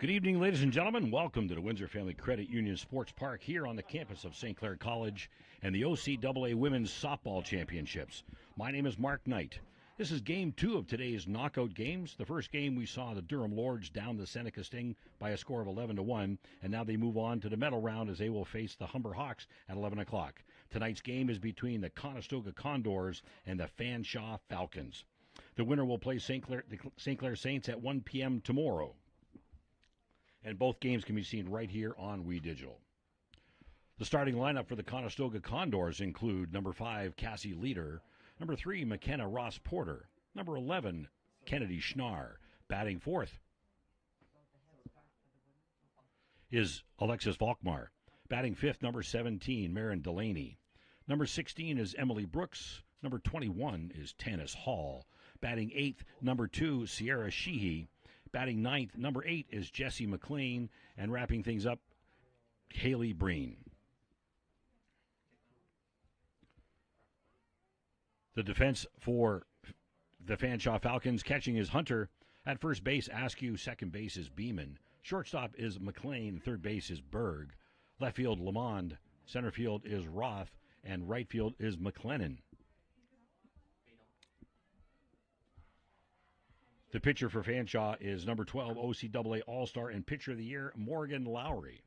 Good evening, ladies and gentlemen. Welcome to the Windsor Family Credit Union Sports Park here on the campus of St. Clair College and the OCAA Women's Softball Championships. My name is Mark Knight. This is Game 2 of today's knockout games. The first game we saw the Durham Lords down the Seneca Sting by a score of 11-1, and now they move on to the medal round as they will face the Humber Hawks at 11 o'clock. Tonight's game is between the Conestoga Condors and the Fanshawe Falcons. The winner will play the St. Clair Saints at 1 p.m. tomorrow. And both games can be seen right here on We Digital. The starting lineup for the Conestoga Condors include number 5, Cassie Leader, number 3, Mckenna Ross Porter, number 11, Kennedy Schneider. Batting fourth is Alexis Volkmar. Batting fifth, number 17, Marin Delaney. Number 16 is Emily Brooks. Number 21 is Tanis Hall. Batting eighth, number 2, Sierra Sheehy. Batting ninth, number 8 is Jenna Mclean. And wrapping things up, Haley Breen. The defense for the Fanshawe Falcons, catching is Hunter. At first base, Askew. Second base is Beeman. Shortstop is McLean. Third base is Berg. Left field, Lamond. Center field is Roth. And right field is McLennan. The pitcher for Fanshawe is number 12 OCAA All-Star and Pitcher of the Year, Morgan Lowry.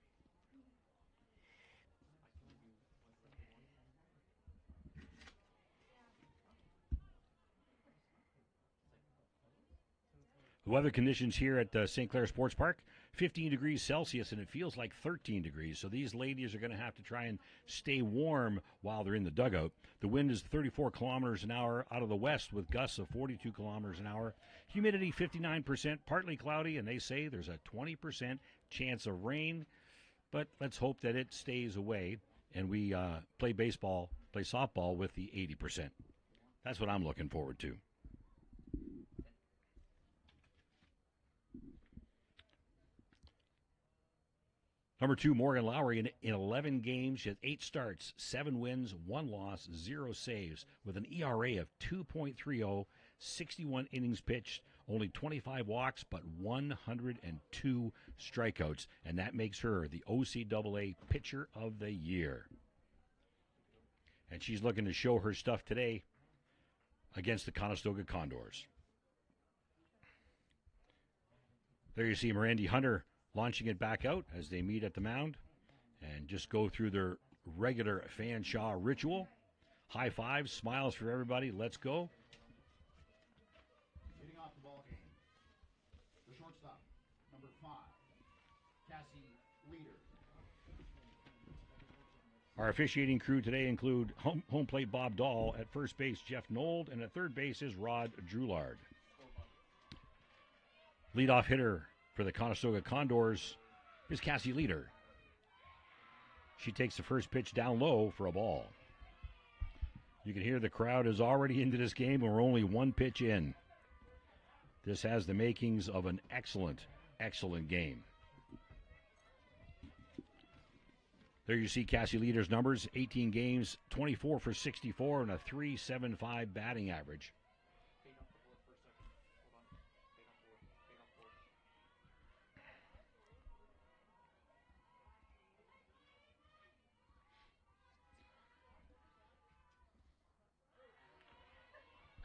The weather conditions here at St. Clair Sports Park, 15 degrees Celsius, and it feels like 13 degrees. So these ladies are going to have to try and stay warm while they're in the dugout. The wind is 34 kilometers an hour out of the west with gusts of 42 kilometers an hour. Humidity 59%, partly cloudy, and they say there's a 20% chance of rain. But let's hope that it stays away and we play softball with the 80%. That's what I'm looking forward to. Number 2, Morgan Lowry, in 11 games, she has 8 starts, 7 wins, 1 loss, 0 saves, with an ERA of 2.30, 61 innings pitched, only 25 walks, but 102 strikeouts, and that makes her the OCAA Pitcher of the Year. And she's looking to show her stuff today against the Conestoga Condors. There you see Miranda Hunter launching it back out as they meet at the mound and just go through their regular Fanshawe ritual. High fives, smiles for everybody. Let's go. Getting off the ball game, the shortstop, number 5, Cassie Leader. Our officiating crew today include home plate Bob Dahl, at first base Jeff Nold, and at third base is Rod Drulard. Leadoff hitter for the Conestoga Condors is Cassie Leader. She takes the first pitch down low for a ball. You can hear the crowd is already into this game, and we're only one pitch in. This has the makings of an excellent, excellent game. There you see Cassie Leader's numbers, 18 games, 24 for 64, and a .375 batting average.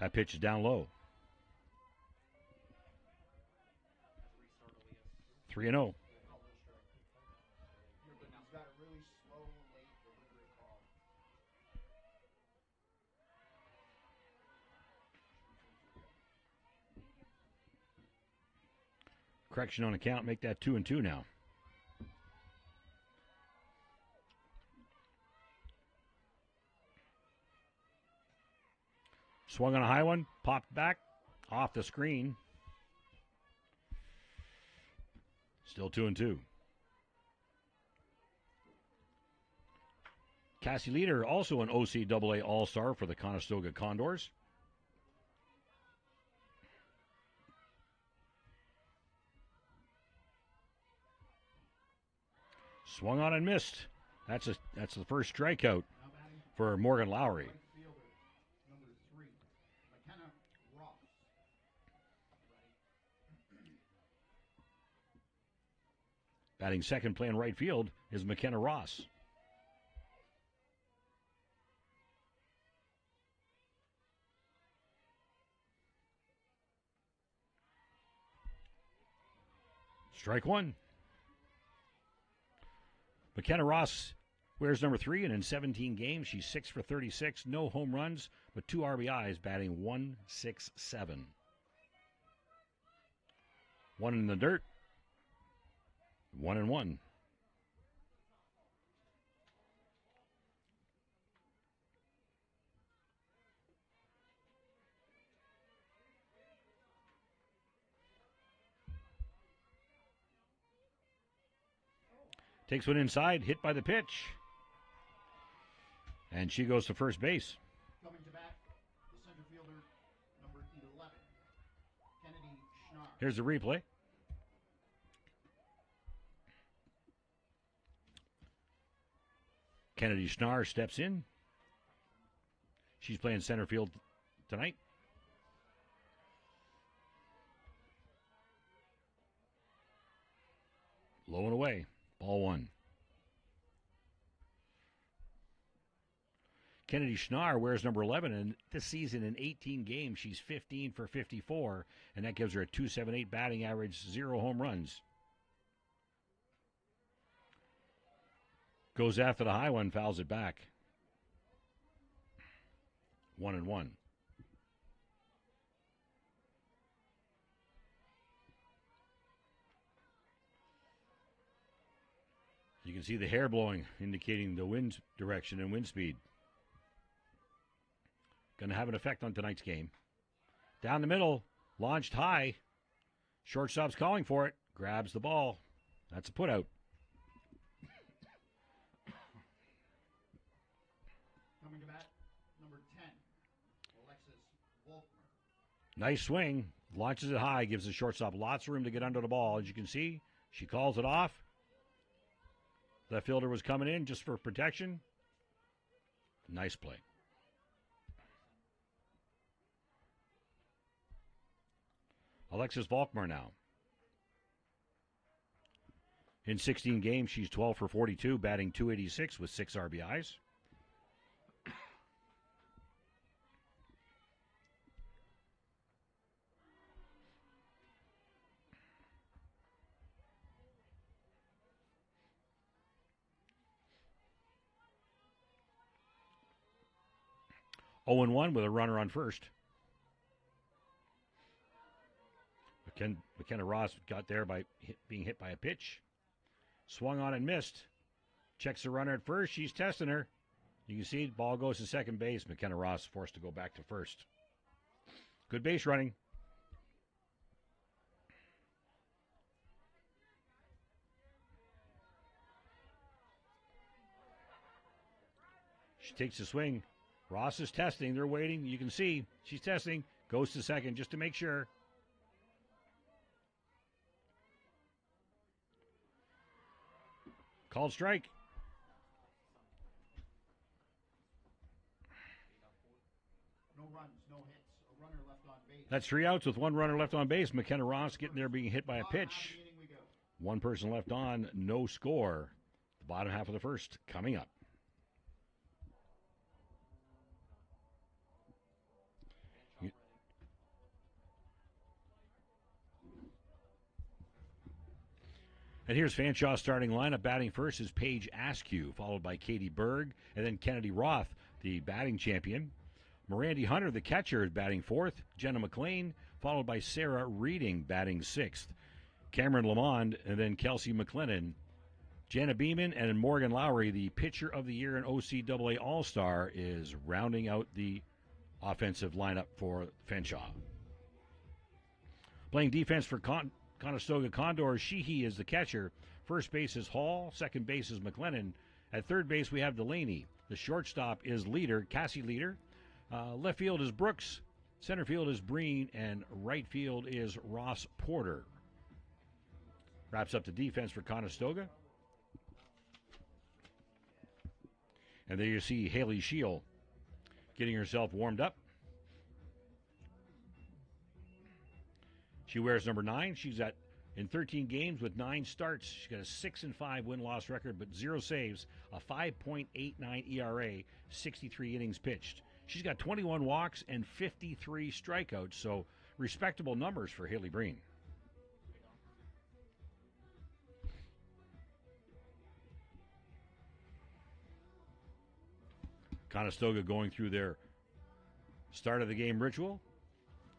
That pitch is down low. 3-0. Correction on account, make that 2-2 now. Swung on a high one, popped back, off the screen. Still 2-2. Cassie Leader, also an OCAA All-Star for the Conestoga Condors. Swung on and missed. That's the first strikeout for Morgan Lowry. Number 3, Mckenna Ross. Batting second, playing right field, is McKenna Ross. Strike one. McKenna Ross wears number 3, and in 17 games, she's 6 for 36, no home runs, but 2 RBIs, batting .167. One in the dirt, 1-1. Takes one inside, hit by the pitch. And she goes to first base. Coming to bat, the center fielder, number 11, Kennedy Schneider. Here's the replay. Kennedy Schneider steps in. She's playing center field tonight. Low and away. Ball one. Kennedy Schneider wears number 11, and this season in 18 games, she's 15 for 54, and that gives her a .278 batting average, 0 home runs. Goes after the high one, fouls it back. 1-1. You can see the hair blowing, indicating the wind direction and wind speed. Going to have an effect on tonight's game. Down the middle, launched high. Shortstop's calling for it. Grabs the ball. That's a putout. Coming to bat, number 10, Alexis Volkmer. Nice swing. Launches it high. Gives the shortstop lots of room to get under the ball. As you can see, she calls it off. Left fielder was coming in just for protection. Nice play. Alexis Volkmer now. In 16 games, she's 12 for 42, batting .286 with 6 RBIs. Oh and 1 with a runner on first. McKenna Ross got there by being hit by a pitch. Swung on and missed. Checks the runner at first. She's testing her. You can see the ball goes to second base. McKenna Ross forced to go back to first. Good base running. She takes a swing. Ross is testing. They're waiting. You can see she's testing. Goes to second just to make sure. Called strike. No runs, no hits. A runner left on base. That's 3 outs with 1 runner left on base. McKenna Ross getting there, being hit by a pitch. We go. 1 person left on, no score. The bottom half of the first coming up. And here's Fanshaw's starting lineup. Batting first is Paige Askew, followed by Katie Berg, and then Kennedy Roth, the batting champion. Mirandy Hunter, the catcher, is batting fourth. Jenna Mclean, followed by Sarah Reading, batting sixth. Cameron Lamond, and then Kelsey McLennan. Jana Beeman and Morgan Lowry, the pitcher of the year and OCAA All-Star, is rounding out the offensive lineup for Fanshawe. Playing defense for Conestoga Condors, Sheehy is the catcher. First base is Hall. Second base is McLennan. At third base, we have Delaney. The shortstop is Cassie Leader. Left field is Brooks. Center field is Breen. And right field is Ross Porter. Wraps up the defense for Conestoga. And there you see Haley Shield getting herself warmed up. She wears number 9. She's at In 13 games with 9 starts, she's got a 6-5 win-loss record, but 0 saves, a 5.89 ERA, 63 innings pitched. She's got 21 walks and 53 strikeouts, so respectable numbers for Haley Breen. Conestoga going through their start of the game ritual.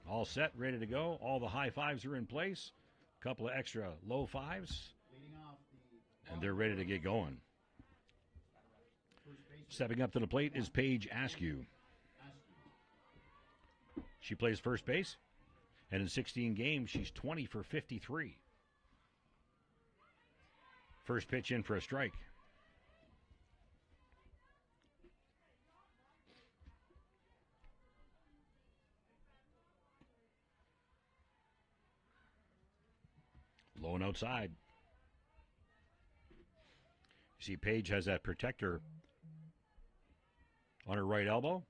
All set, ready to go. All the high fives are in place. A couple of extra low fives. And they're ready to get going. Stepping up to the plate is Paige Askew. She plays first base. And in 16 games, she's 20 for 53. First pitch in for a strike. Low and outside. You see Paige has that protector on her right elbow.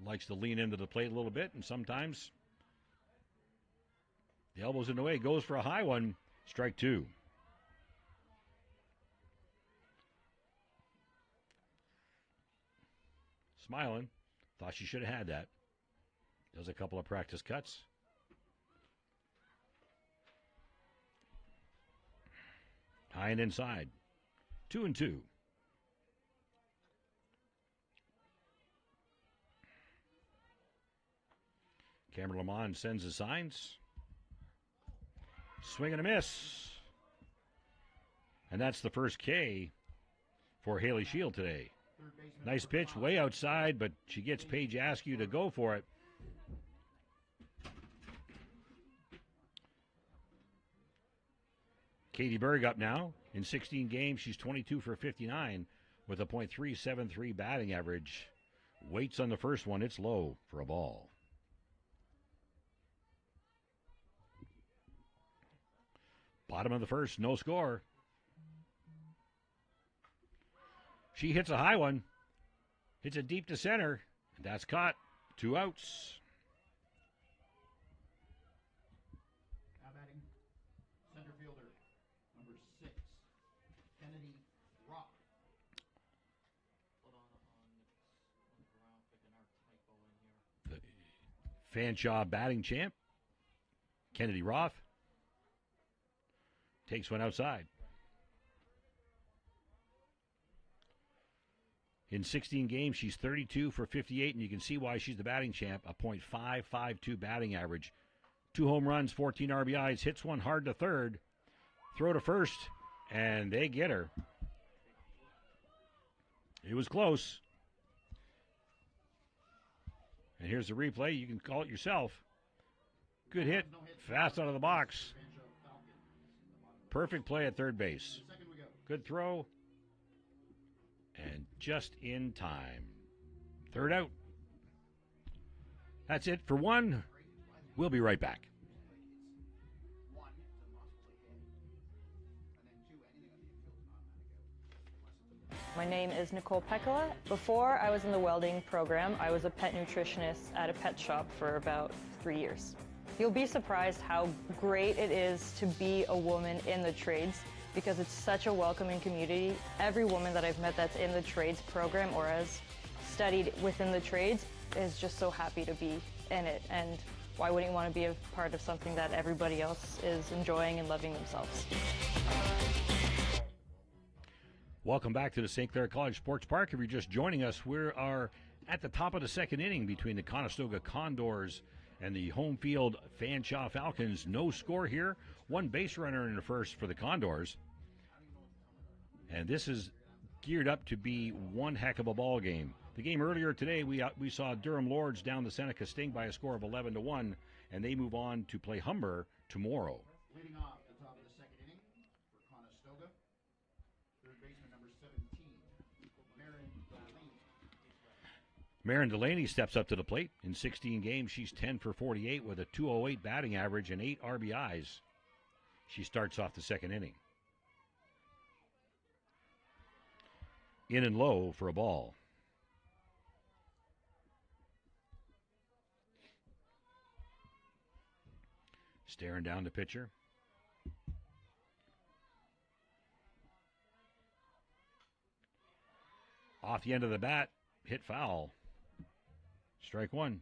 Likes to lean into the plate a little bit, and sometimes the elbow's in the way. Goes for a high one. Strike 2. Smiling. Thought she should have had that. Does a couple of practice cuts. High and inside. 2-2. Cameron Lamont sends the signs. Swing and a miss. And that's the first K for Haley Shield today. Nice pitch, way outside, but she gets Paige Askew to go for it. Katie Berg up now. In 16 games, she's 22 for 59 with a .373 batting average. Waits on the first one. It's low for a ball. Bottom of the first, no score. She hits a high one. Hits it deep to center. That's caught. 2 outs. Now batting, center fielder, number 6, Kennedy Rock. The Fanshawe batting champ, Kennedy Roth, takes one outside. In 16 games, she's 32 for 58, and you can see why she's the batting champ. A .552 batting average. 2 home runs, 14 RBIs, hits one hard to third. Throw to first, and they get her. It was close. And here's the replay. You can call it yourself. Good hit, fast out of the box. Perfect play at third base. Good throw. And just in time. Third out. That's it for one. We'll be right back. My name is Nicole Pekala. Before I was in the welding program, I was a pet nutritionist at a pet shop for about 3 years. You'll be surprised how great it is to be a woman in the trades because it's such a welcoming community. Every woman that I've met that's in the trades program or has studied within the trades is just so happy to be in it. And why wouldn't you want to be a part of something that everybody else is enjoying and loving themselves? Welcome back to the St. Clair College Sports Park. If you're just joining us, we are at the top of the second inning between the Conestoga Condors and the home field Fanshawe Falcons. No score here. 1 base runner in the first for the Condors. And this is geared up to be one heck of a ball game. The game earlier today, we saw Durham Lords down the Seneca Sting by a score of 11-1, and they move on to play Humber tomorrow. Leading off the top of the second inning for Conestoga, third baseman number 17, Marin Delaney steps up to the plate. In 16 games, she's 10 for 48 with a .208 batting average and 8 RBIs. She starts off the second inning. In and low for a ball. Staring down the pitcher. Off the end of the bat, hit foul. Strike one.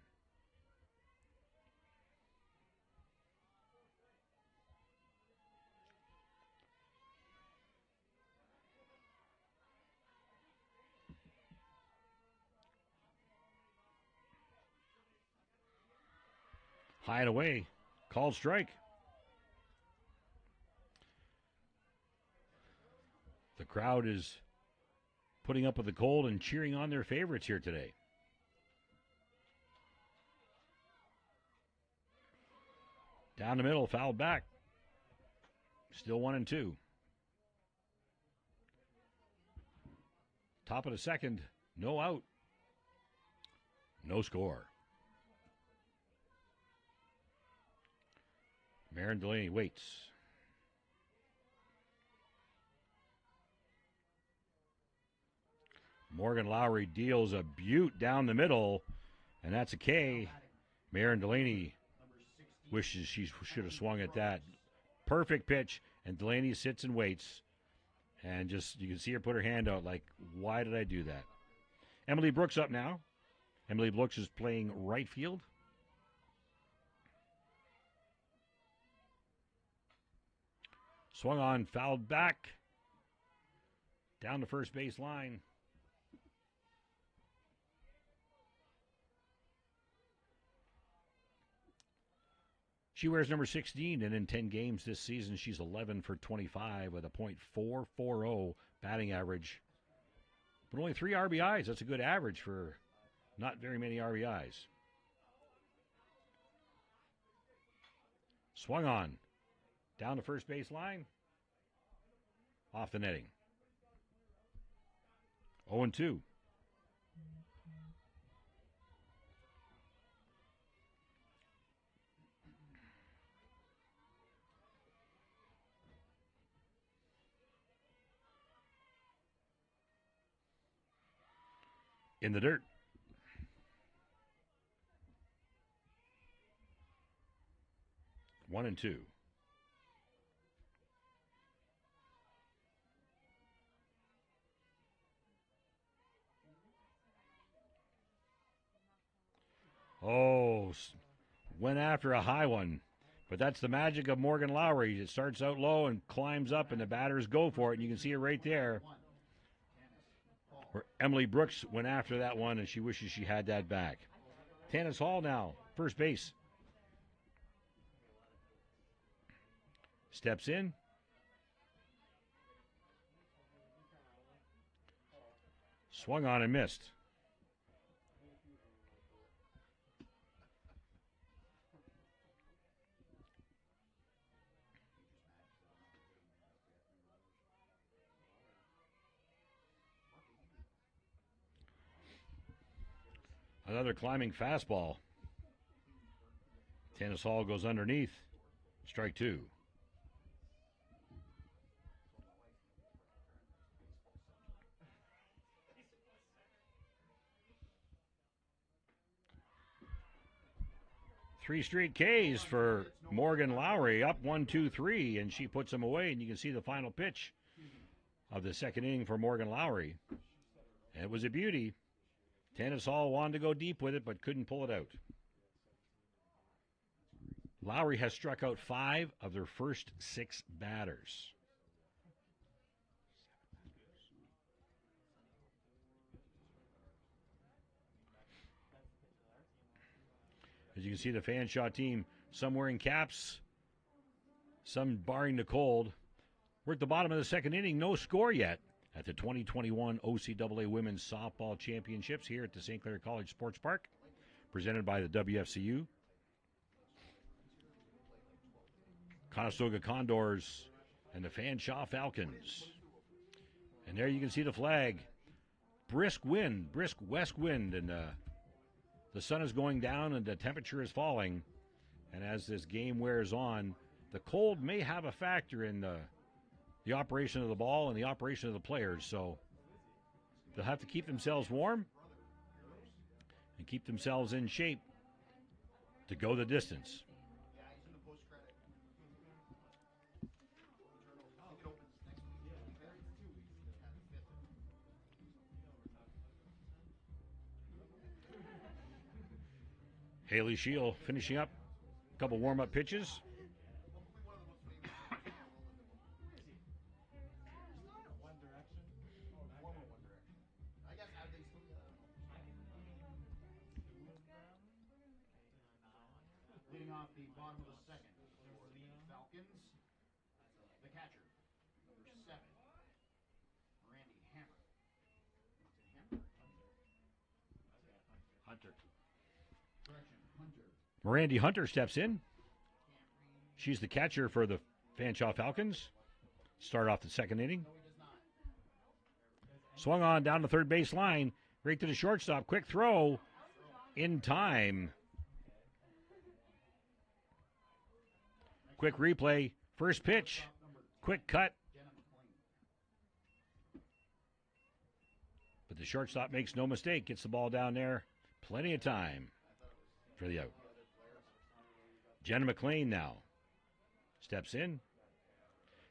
High and away. Called strike. The crowd is putting up with the cold and cheering on their favorites here today. Down the middle, fouled back. Still 1-2. Top of the second, no out. No score. Marin Delaney waits. Morgan Lowry deals a beaut down the middle, and that's a K. Marin Delaney wishes she should have swung at that. Perfect pitch, and Delaney sits and waits. And just, you can see her put her hand out like, why did I do that? Emily Brooks up now. Emily Brooks is playing right field. Swung on, fouled back. Down the first base line. She wears number 16, and in 10 games this season, she's 11 for 25 with a .440 batting average. But only 3 RBIs. That's a good average for not very many RBIs. Swung on. Down the first base line. Off the netting. 0-2. In the dirt. One and two. Oh, went after a high one. But that's the magic of Morgan Lowry. It starts out low and climbs up, and the batters go for it. And you can see it right there. Where Emily Brooks went after that one, and she wishes she had that back. Tanis Hall now, first base. Steps in. Swung on and missed. Another climbing fastball. Tanis Hall goes underneath. Strike two. Three straight Ks for Morgan Lowry. Up 1-2-3, and she puts them away. And you can see the final pitch of the second inning for Morgan Lowry. And it was a beauty. Tanis Hall wanted to go deep with it, but couldn't pull it out. Lowry has struck out 5 of their first 6 batters. As you can see, the Fanshawe team, some wearing caps, some barring the cold. We're at the bottom of the second inning, no score yet at the 2021 OCAA Women's Softball Championships here at the St. Clair College Sports Park, presented by the WFCU. Conestoga Condors and the Fanshawe Falcons. And there you can see the flag. Brisk wind, brisk west wind, and the sun is going down and the temperature is falling. And as this game wears on, the cold may have a factor in the operation of the ball and the operation of the players. So they'll have to keep themselves warm and keep themselves in shape to go the distance. Haley Shield finishing up a couple warm-up pitches. Leading off the bottom of the second for the Falcons, the catcher, number 7, Randy Hammer. Hunter. Correction, Hunter. Mirandy Hunter steps in. She's the catcher for the Fanshawe Falcons. Start off the second inning. Swung on down the third base line. Right to the shortstop. Quick throw. In time. Quick replay. First pitch. Quick cut. Jenna Mclean. But the shortstop makes no mistake. Gets the ball down there. Plenty of time for the out. Jenna Mclean now steps in.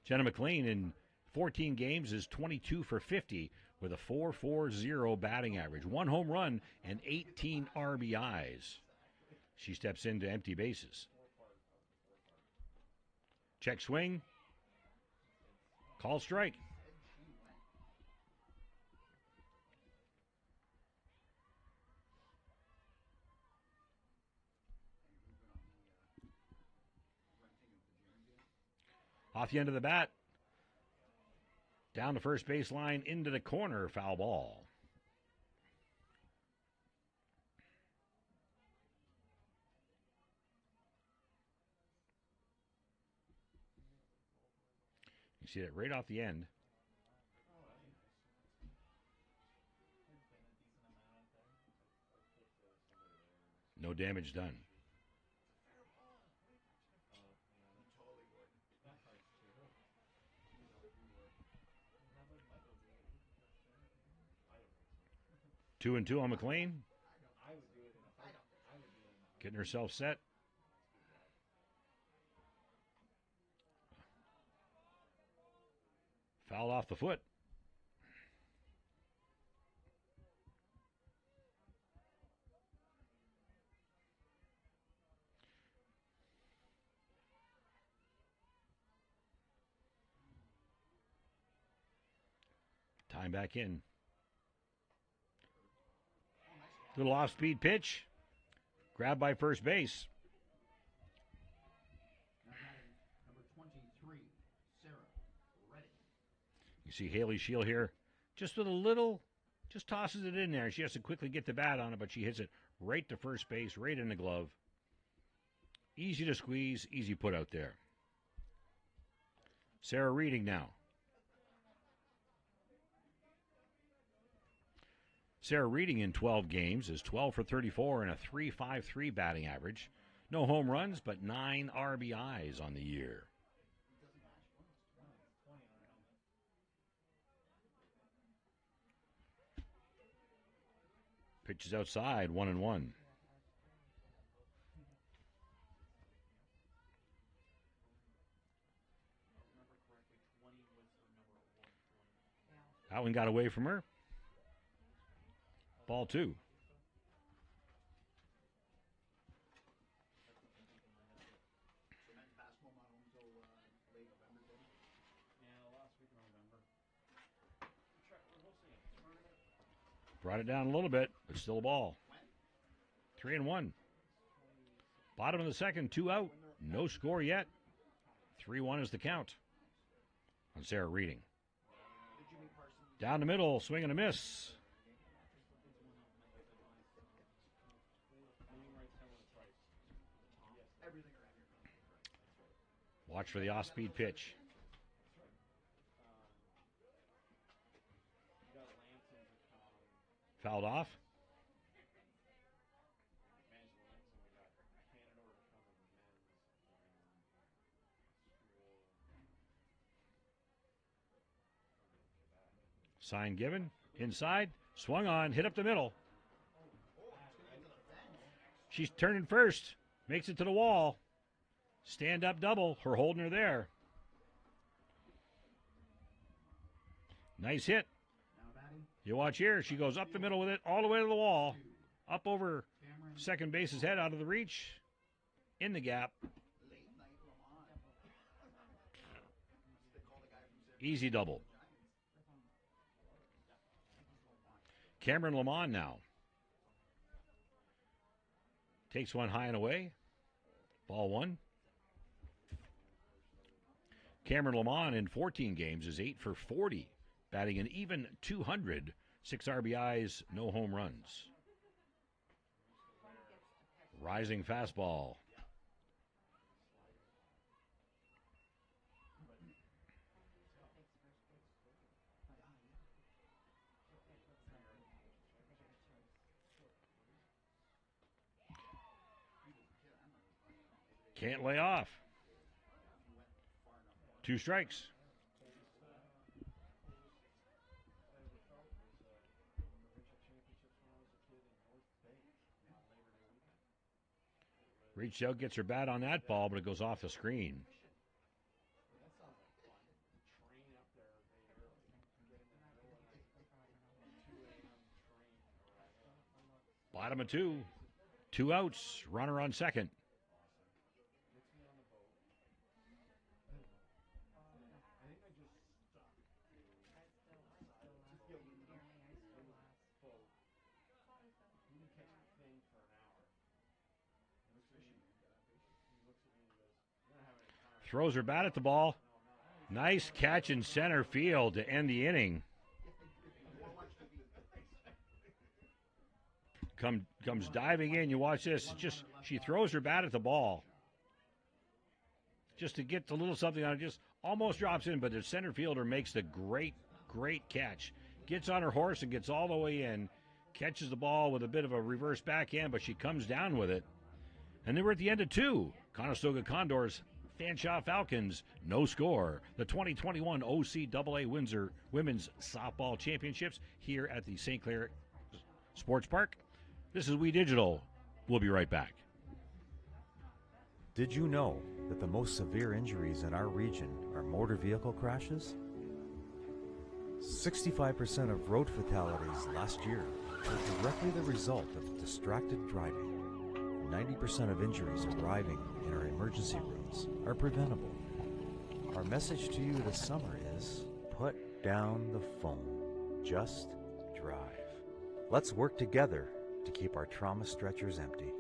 Jenna Mclean in 14 games is 22 for 50 with a .440 batting average. 1 home run and 18 RBIs. She steps into empty bases. Check swing. Call strike. Off the end of the bat. Down the first base line into the corner. Foul ball. You see that right off the end. No damage done. Two and two on McLean. Getting herself set. Fouled off the foot. Time back in. Little off-speed pitch. Grabbed by first base. Number 23, Sarah Reddick. You see Haley Shield here. Just with a little, just tosses it in there. She has to quickly get the bat on it, but she hits it right to first base, right in the glove. Easy to squeeze, easy put out there. Sarah Reading now. Sarah Reading in 12 games is 12 for 34 and a .353 batting average. No home runs, but 9 RBIs on the year. Pitches outside, 1-1. That one got away from her. Ball 2. So men's basketball not home until late November, Tony? Yeah, last week of November. We'll see. Tournament. Brought it down a little bit, but still a ball. 3-1. Bottom of the second, 2 out. No score yet. 3-1 is the count on Sarah Reading. Down the middle, swing and a miss. Watch for the off-speed pitch. Fouled off. Sign given. Inside. Swung on. Hit up the middle. She's turning first. Makes it to the wall. Stand-up double. Her holding her there. Nice hit. Now batting, You watch here. She goes up the middle with it all the way to the wall. Up over Second base is head out of the reach. In the gap. Easy double. Cameron Lamont now. Takes one high and away. Ball one. Cameron Lamont in 14 games is 8 for 40, batting an even 200, 6 RBIs, no home runs. Rising fastball. Can't lay off. 2 strikes. Reached out, gets her bat on that ball, but it goes off the screen. Bottom of 2. 2 outs. Runner on second. Throws her bat at the ball. Nice catch in center field to end the inning. Comes diving in. You watch this. She throws her bat at the ball. Just to get a little something on it. Just almost drops in, but the center fielder makes the great catch. Gets on her horse and gets all the way in. Catches the ball with a bit of a reverse backhand, but she comes down with it. And then we're at the end of 2. Conestoga Condors, Fanshawe Falcons, no score. The 2021 OCAA Windsor Women's Softball Championships here at the St. Clair Sports Park. This is We Digital. We'll be right back. Did you know that the most severe injuries in our region are motor vehicle crashes? 65% of road fatalities last year were directly the result of distracted driving. 90% of injuries arriving in our emergency rooms are preventable. Our message to you this summer is put down the phone. Just drive. Let's work together to keep our trauma stretchers empty.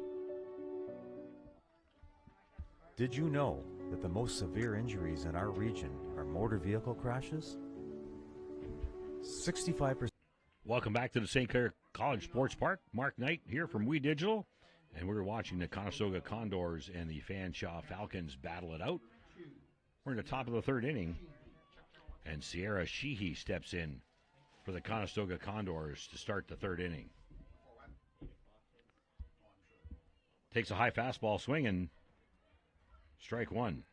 Did you know that the most severe injuries in our region are motor vehicle crashes? 65%. Welcome back to the St. Clair College Sports Park. Mark Knight here from We Digital. And we're watching the Conestoga Condors and the Fanshawe Falcons battle it out. We're in the top of the 3rd inning. And Sierra Sheehy steps in for the Conestoga Condors to start the 3rd inning. Takes a high fastball swinging. Strike 1.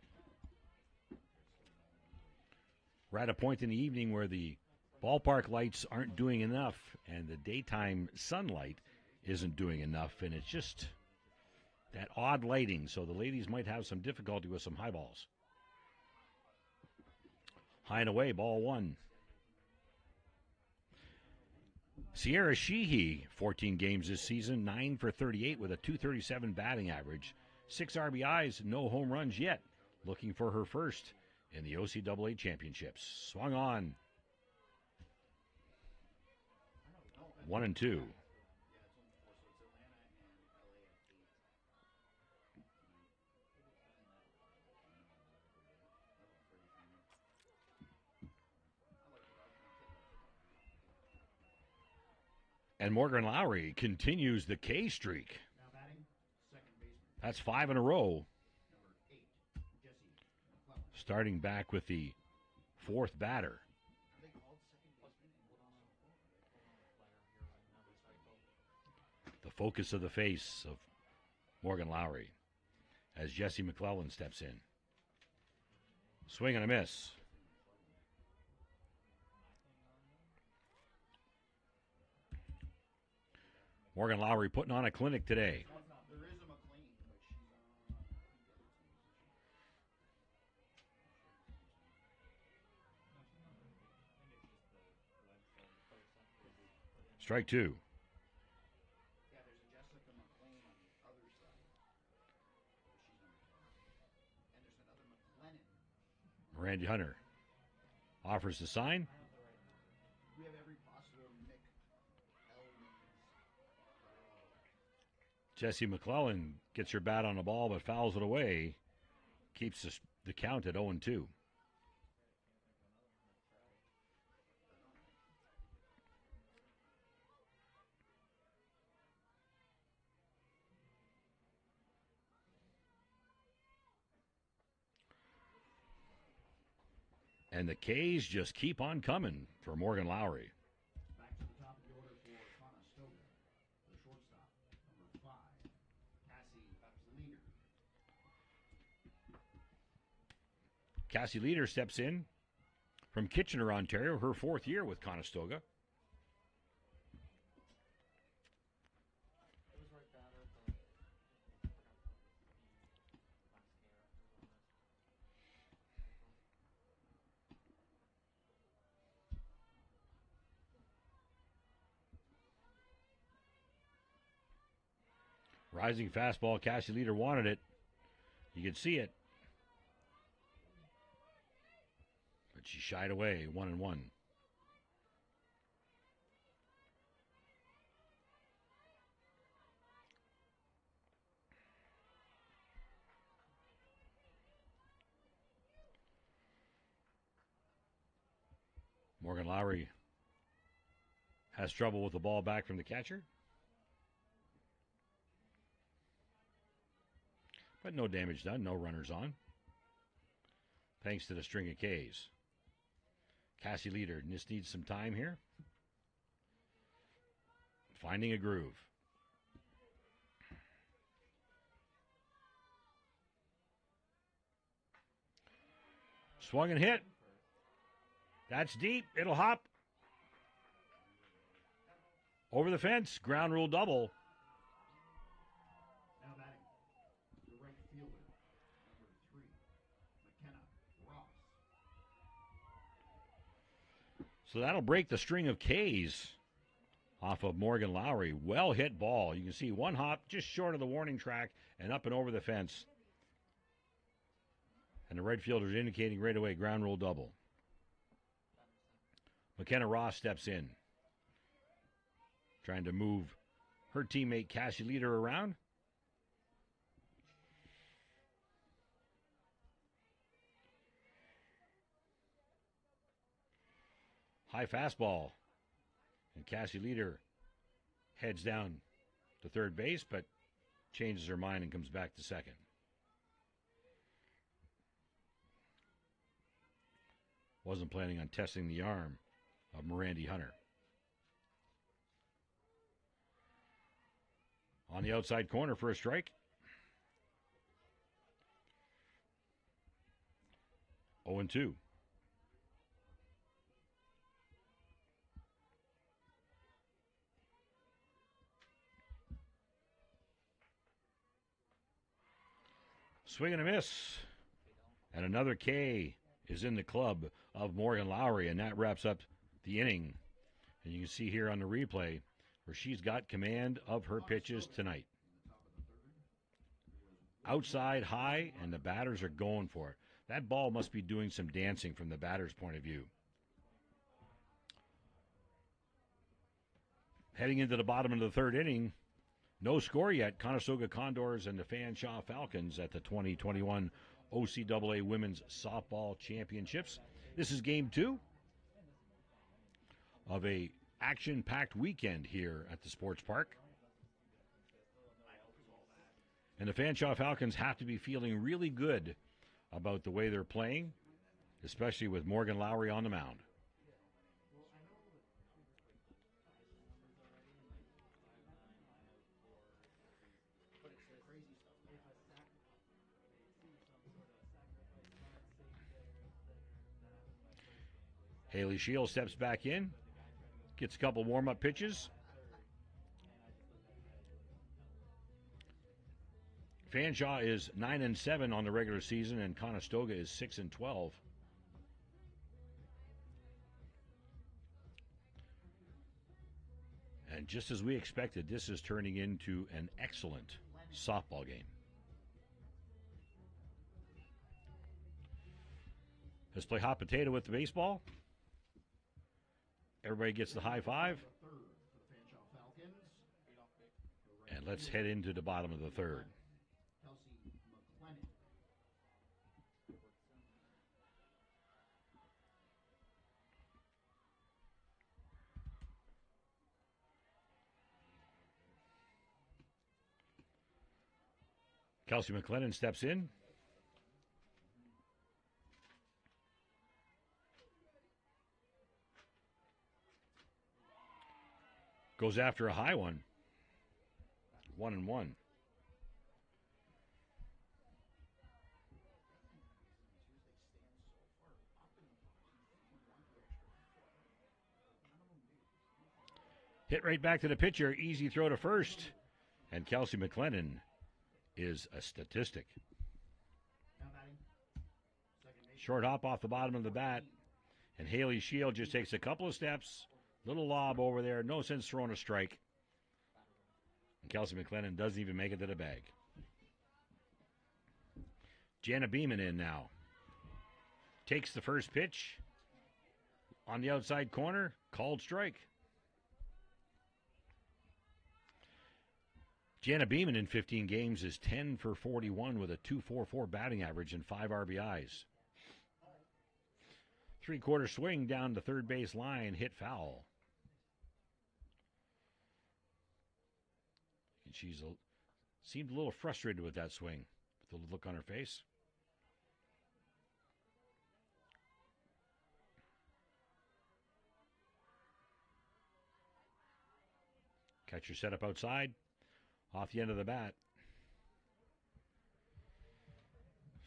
We're at a point in the evening where the ballpark lights aren't doing enough and the daytime sunlight isn't doing enough, and it's just that odd lighting, so the ladies might have some difficulty with some high balls. High and away, ball 1. Sierra Sheehy, 14 games this season, 9 for 38 with a .237 batting average, 6 RBIs, no home runs yet. Looking for her first in the OCAA championships. Swung on. 1-2. And Morgan Lowry continues the K streak. That's 5 in a row. Starting back with the 4th batter. The focus of the face of Morgan Lowry as Jesse McClellan steps in. Swing and a miss. Morgan Lowry putting on a clinic today. There is a McLean, but Strike 2. yeah, there's a Jessica McLean on Randy Hunter offers the sign. We have every possible Mick Elman's. Jesse McClellan gets her bat on the ball but fouls it away. Keeps the count at 0-2. And the K's just keep on coming for Morgan Lowry. Back to the top of the order for Conestoga. The shortstop, number 5, Cassie Leader. Cassie Leader steps in from Kitchener, Ontario, her 4th year with Conestoga. Rising fastball, Cassie Leader wanted it. You could see it. But she shied away, 1-1. Morgan Lowry has trouble with the ball back from the catcher. But no damage done, no runners on. Thanks to the string of Ks. Cassie Leader just needs some time here. Finding a groove. Swung and hit. That's deep. It'll hop. Over the fence. Ground rule double. Now batting, the right fielder, number 3, Mckenna Ross. So that'll break the string of Ks off of Morgan Lowry. Well hit ball. You can see one hop just short of the warning track and up and over the fence. And the right fielder's indicating right away ground rule double. Mckenna Ross steps in, trying to move her teammate Cassie Leader around. High fastball. And Cassie Leader heads down to third base, but changes her mind and comes back to second. Wasn't planning on testing the arm of Randy Hunter. On the outside corner for a strike. 0-2. Swing and a miss. And another K is in the club of Morgan Lowry, and that wraps up the inning. And you can see here on the replay where she's got command of her pitches tonight. Outside high, and the batters are going for it. That ball must be doing some dancing from the batter's point of view. Heading into the bottom of the third inning, no score yet. Conestoga Condors and the Fanshawe Falcons at the 2021 OCAA Women's Softball Championships. This is game 2 of a action-packed weekend here at the Sports Park. And the Fanshawe Falcons have to be feeling really good about the way they're playing, especially with Morgan Lowry on the mound. Haley Shields steps back in, gets a couple warm-up pitches. Fanshawe is 9-7 on the regular season, and Conestoga is 6-12. And just as we expected, this is turning into an excellent softball game. Let's play hot potato with the baseball. Everybody gets the high five. The third for the Fanshawe Falcons. And let's head into the bottom of the third. Kelsey McClennan. Kelsey McClennan steps in. Goes after a high one. 1-1. Hit right back to the pitcher. Easy throw to first. And Kelsey McClennan is a statistic. Now batting. Second base. Short hop off the bottom of the bat. And Haley Shield just takes a couple of steps. Little lob over there. No sense throwing a strike. And Kelsey McClennan doesn't even make it to the bag. Jenna Beeman in now. Takes the first pitch. On the outside corner. Called strike. Jenna Beeman in 15 games is 10 for 41 with a .244 batting average and 5 RBIs. Three-quarter swing down the third base line, hit foul. And she's seemed a little frustrated with that swing, with the look on her face. Catcher set up outside. Off the end of the bat.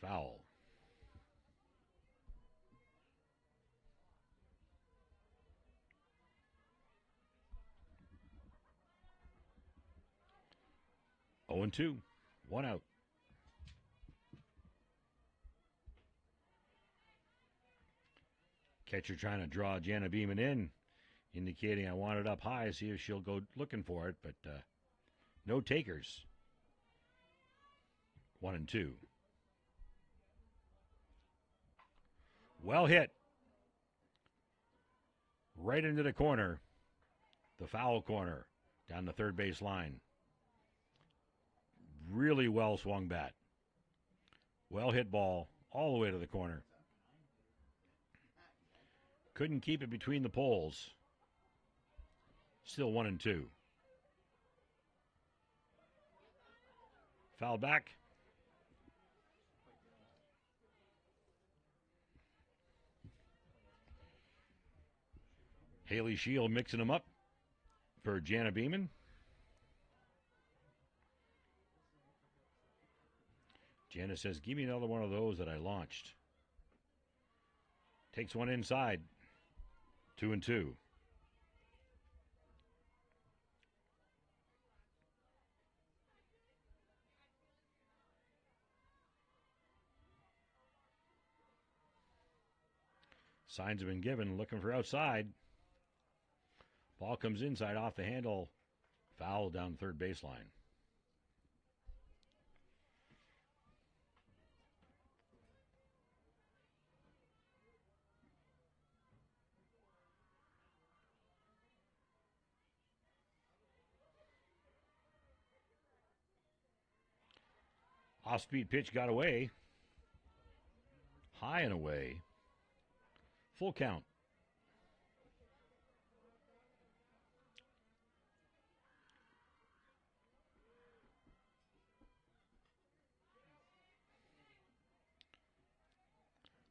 Foul. Oh, 0-2. 1 out. Catcher trying to draw Jenna Beeman in, indicating I want it up high, see if she'll go looking for it, but no takers. 1-2. Well hit. Right into the corner. The foul corner. Down the third base line. Really well swung bat. Well hit ball all the way to the corner. Couldn't keep it between the poles. Still 1-2. Foul back. Haley Shield mixing them up for Jenna Beeman. Jenna says, give me another one of those that I launched. Takes one inside. 2-2. Signs have been given, looking for outside. Ball comes inside off the handle. Foul down third baseline. Off-speed pitch got away. High and away. Full count.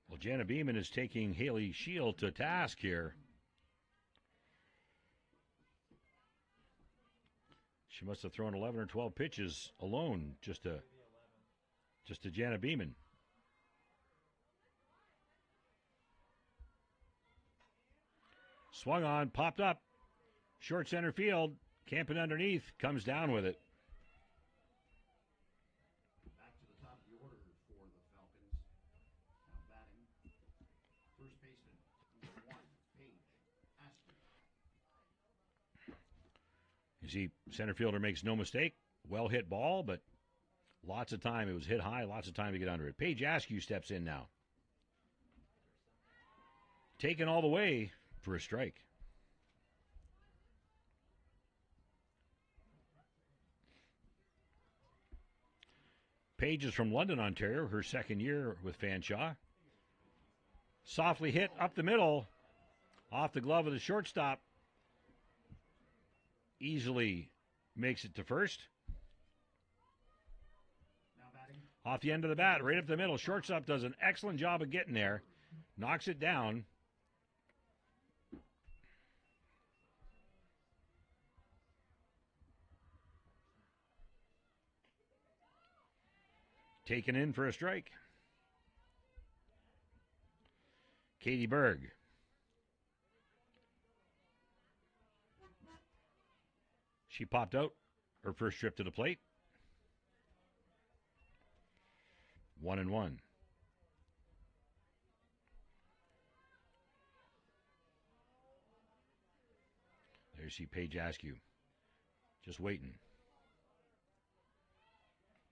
Well, Jenna Beeman is taking Haley Shield to task here. She must have thrown 11 or 12 pitches alone just to Jenna Beeman. Swung on, popped up. Short center field. Camping underneath. Comes down with it. Back to the top of the order for the Falcons. Now batting. First baseman, number 1, Paige Askew. You see, center fielder makes no mistake. Well hit ball, but lots of time. It was hit high, lots of time to get under it. Paige Askew steps in now. Taken all the way for a strike. Paige is from London, Ontario, her second year with Fanshawe. Softly hit up the middle, off the glove of the shortstop. Easily makes it to first. Off the end of the bat, right up the middle. Shortstop does an excellent job of getting there. Knocks it down. Taken in for a strike. Katie Berg. She popped out her first trip to the plate. 1-1. There you see Paige Askew. Just waiting.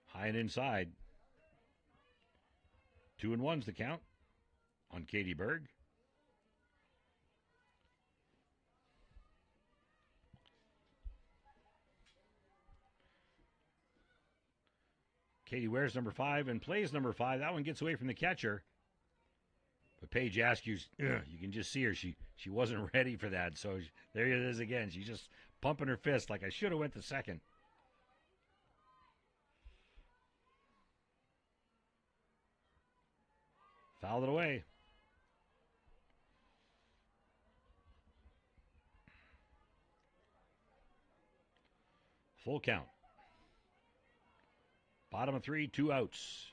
High and inside. 2-1's the count on Katie Berg. Katie wears number 5 and plays number 5. That one gets away from the catcher. But Paige Askew's, you can just see her. She wasn't ready for that. So there it is again. She's just pumping her fist like, I should have went to second. Fouled it away. Full count. Bottom of 3, 2 outs.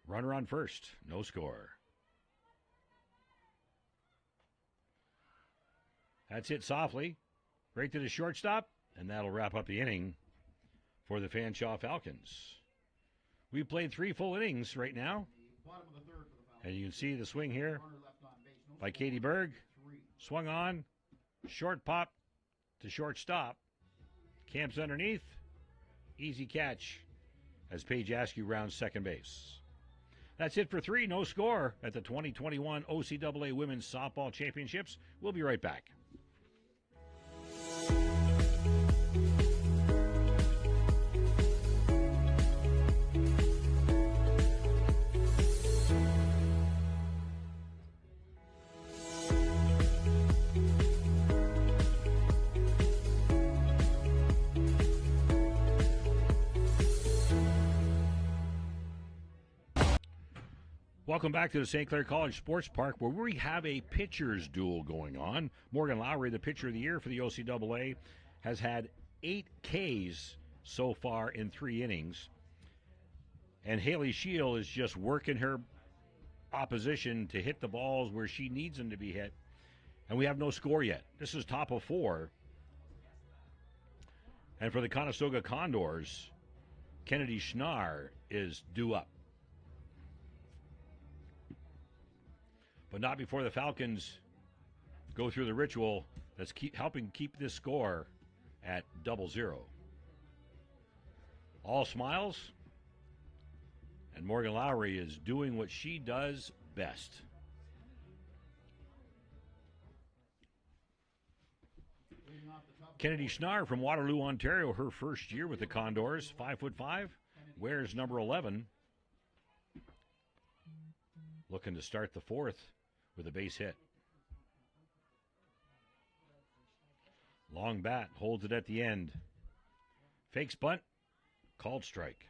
Runner on first, no score. That's hit softly, right to the shortstop, and that'll wrap up the inning for the Fanshawe Falcons. We played 3 full innings right now, and you can see the swing here by Katie Berg. Swung on, short pop to shortstop. Camps underneath. Easy catch as Paige Askew rounds second base. That's it for 3, no score at the 2021 OCAA Women's Softball Championships. We'll be right back. Welcome back to the St. Clair College Sports Park, where we have a pitcher's duel going on. Morgan Lowry, the pitcher of the year for the OCAA, has had 8 Ks so far in 3 innings. And Haley Shield is just working her opposition to hit the balls where she needs them to be hit. And we have no score yet. This is top of 4. And for the Conestoga Condors, Kennedy Schneider is due up. But not before the Falcons go through the ritual that's helping keep this score at 0-0. All smiles, and Morgan Lowry is doing what she does best. Kennedy Schneider from Waterloo, Ontario, her first year with the Condors, 5'5", wears number 11. Looking to start the 4th with a base hit. Long bat, holds it at the end. Fakes bunt, called strike.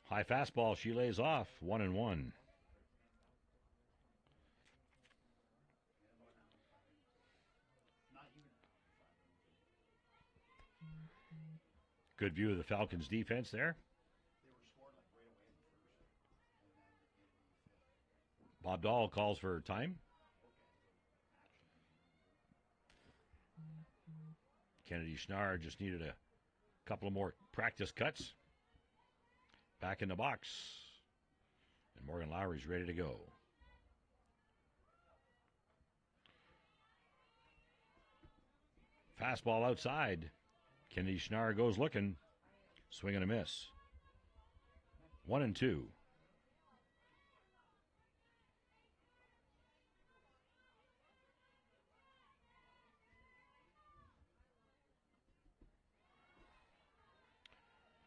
High fastball, she lays off, 1-1. Good view of the Falcons' defense there. Bob Dahl calls for time. Kennedy Schneider just needed a couple of more practice cuts. Back in the box. And Morgan Lowry's ready to go. Fastball outside. Kennedy Schneider goes looking. Swing and a miss. 1-2.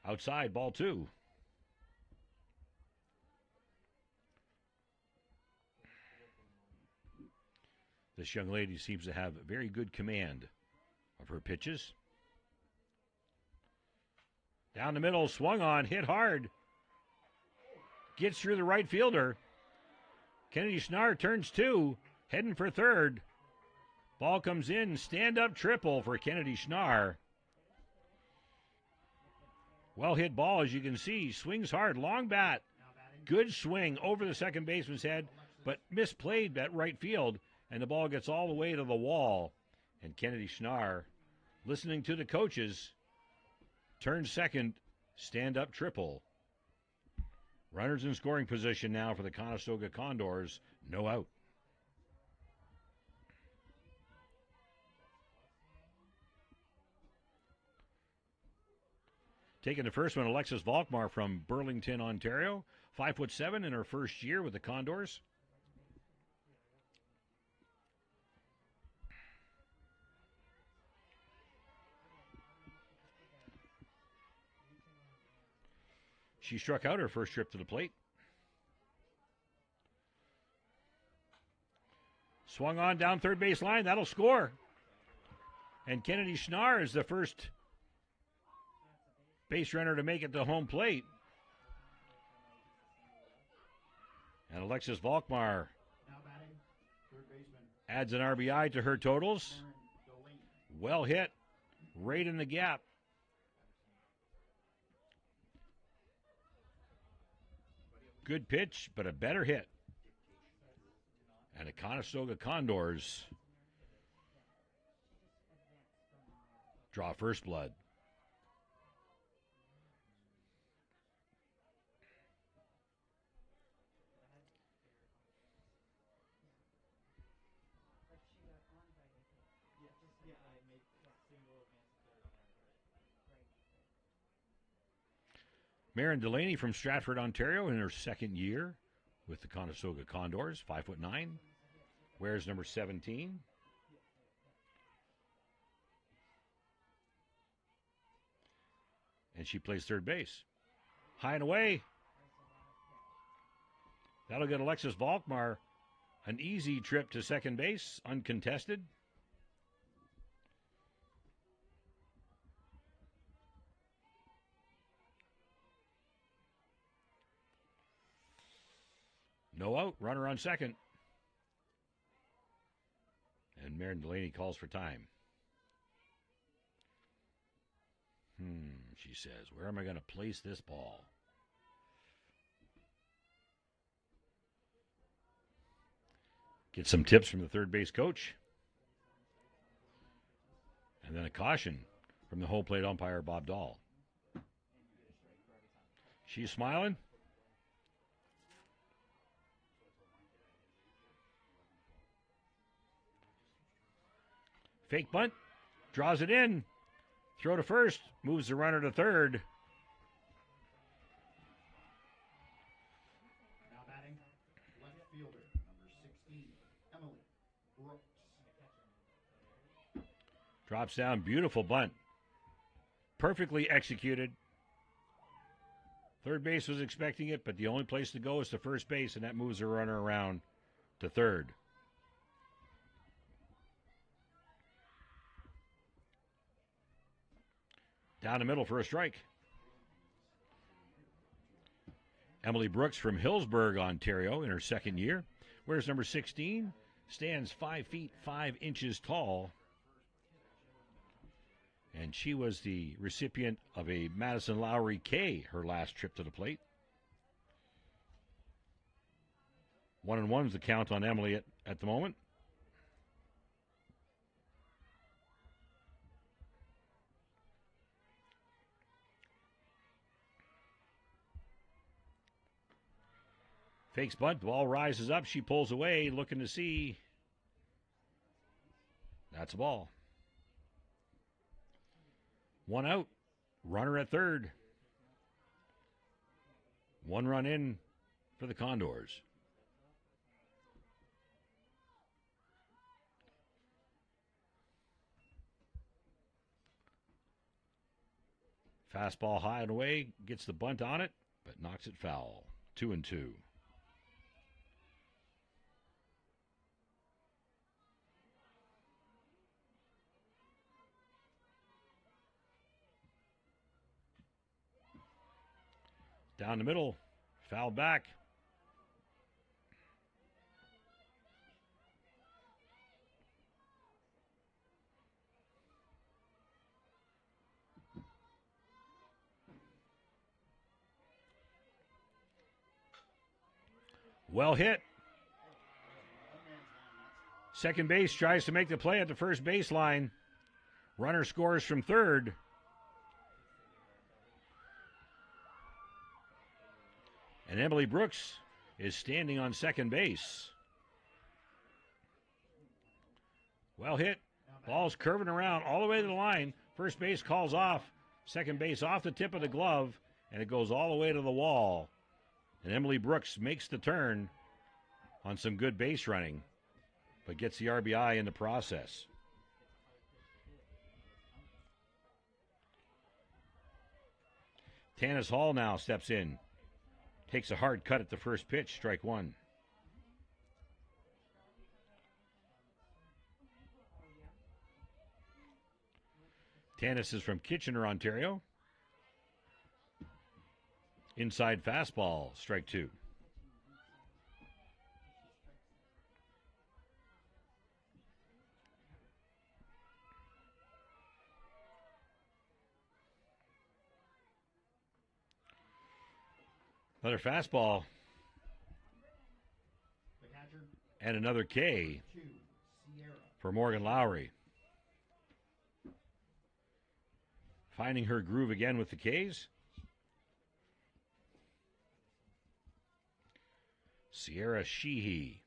Outside, ball 2. This young lady seems to have very good command of her pitches. Down the middle, swung on, hit hard. Gets through the right fielder. Kennedy Schneider turns 2, heading for third. Ball comes in, stand-up triple for Kennedy Schneider. Well hit ball, as you can see. Swings hard, long bat. Good swing over the second baseman's head, but misplayed at right field, and the ball gets all the way to the wall. And Kennedy Schneider, listening to the coaches, turns second, stand-up triple. Runners in scoring position now for the Conestoga Condors. No out. Taking the first one, Alexis Volkmar from Burlington, Ontario. 5'7" in her first year with the Condors. She struck out her first trip to the plate. Swung on down third base line. That'll score. And Kennedy Schneider is the first base runner to make it to home plate. And Alexis Volkmar adds an RBI to her totals. Well hit. Right in the gap. Good pitch, but a better hit. And the Conestoga Condors draw first blood. Marin Delaney from Stratford, Ontario, in her second year with the Conestoga Condors, 5'9", wears number 17. And she plays third base. High and away. That'll get Alexis Volkmar an easy trip to second base, uncontested. No out, runner on second. And Marin Delaney calls for time. She says, where am I going to place this ball? Get some tips from the third base coach. And then a caution from the home plate umpire, Bob Dahl. She's smiling. Fake bunt, draws it in, throw to first, moves the runner to third. Now batting, left fielder, number 16, Emily Brooks. Drops down, beautiful bunt. Perfectly executed. Third base was expecting it, but the only place to go is to first base, and that moves the runner around to third. Down the middle for a strike. Emily Brooks from Hillsburg, Ontario, in her second year. Wears number 16. Stands 5 feet 5 inches tall. And she was the recipient of a Madison Lowry K, her last trip to the plate. 1-1 is the count on Emily at the moment. Fakes bunt. The ball rises up. She pulls away, looking to see. That's a ball. 1 out. Runner at third. 1 run in for the Condors. Fastball high and away, gets the bunt on it, but knocks it foul. 2-2. Down the middle, foul back. Well hit. Second base tries to make the play at the first baseline. Runner scores from third. And Emily Brooks is standing on second base. Well hit. Ball's curving around all the way to the line. First base calls off. Second base off the tip of the glove. And it goes all the way to the wall. And Emily Brooks makes the turn on some good base running, but gets the RBI in the process. Tanis Hall now steps in. Takes a hard cut at the first pitch, strike 1. Tanis is from Kitchener, Ontario. Inside fastball, strike 2. Another fastball. And another K for Morgan Lowry. Finding her groove again with the Ks. Sierra Sheehy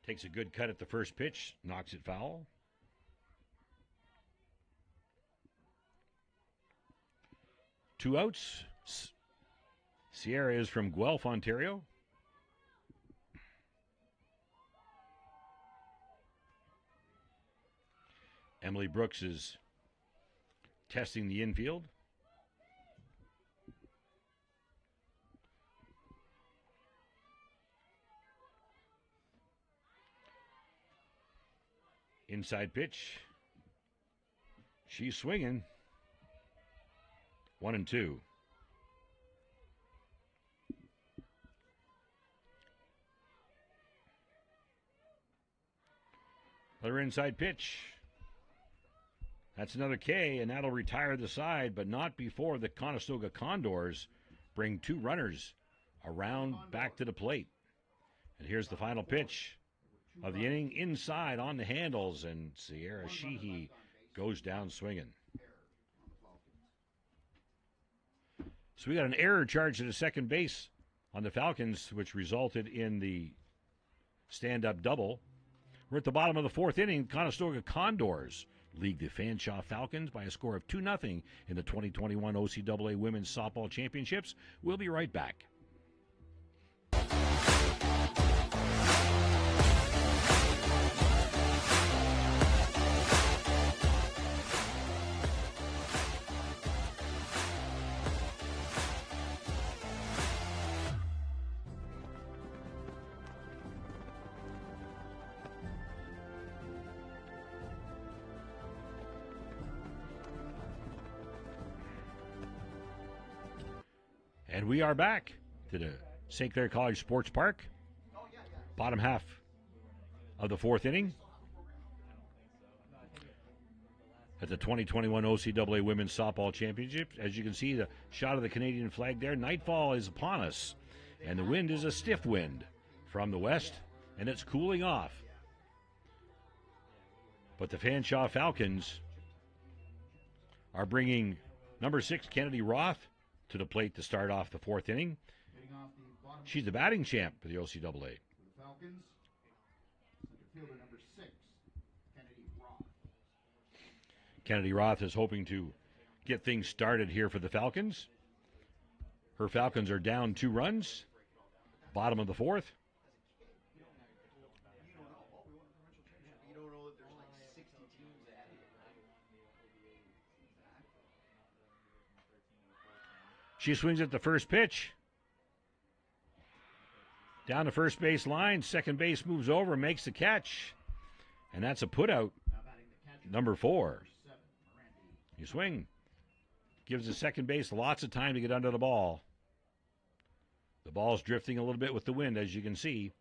takes a good cut at the first pitch, knocks it foul. Two outs. Sierra is from Guelph, Ontario. Emily Brooks is testing the infield. Inside pitch. She's swinging. 1-2. Another inside pitch. That's another K, and that'll retire the side, but not before the Conestoga Condors bring 2 runners around back to the plate. And here's the final pitch of the inning, inside on the handles, and Sierra Sheehy goes down swinging. So we got an error charge to the second base on the Falcons, which resulted in the stand-up double. We're at the bottom of the 4th inning. Conestoga Condors lead the Fanshawe Falcons by a score of 2-0 in the 2021 OCAA Women's Softball Championships. We'll be right back. And we are back to the St. Clair College Sports Park. Bottom half of the 4th inning at the 2021 OCAA Women's Softball Championship. As you can see, the shot of the Canadian flag there. Nightfall is upon us, and the wind is a stiff wind from the west, and it's cooling off. But the Fanshawe Falcons are bringing number 6 Kennedy Roth to the plate to start off the fourth inning. Hitting off the bottom She's the batting champ for the OCAA. for the Falcons. Center fielder number 6, Kennedy Roth. Kennedy Roth is hoping to get things started here for the Falcons. Her Falcons are down 2 runs. Bottom of the fourth. You don't know that there's like 60 teams ahead of you. She swings at the first pitch. Down the first base line. Second base moves over, makes the catch. And that's a putout. Now batting the catcher, Number 4. 7, Randy. You swing. Gives the second base lots of time to get under the ball. The ball's drifting a little bit with the wind, as you can see.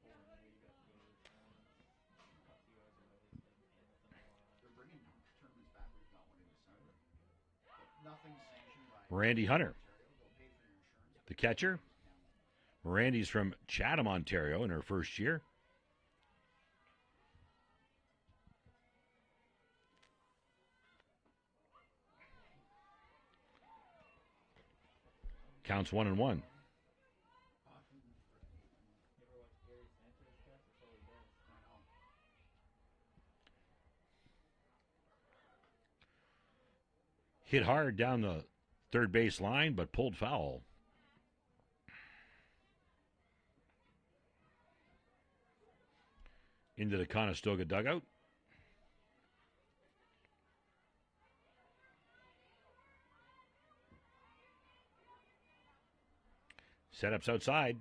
They're bringing tournaments back. We've got one in December. But nothing sanctioned by Randy Hunter, They'll pay for your insurance. the catcher. Randy's from Chatham, Ontario, in her first year. Counts 1-1. Hit hard down the third base line, but pulled foul. Into the Conestoga dugout. Setups outside.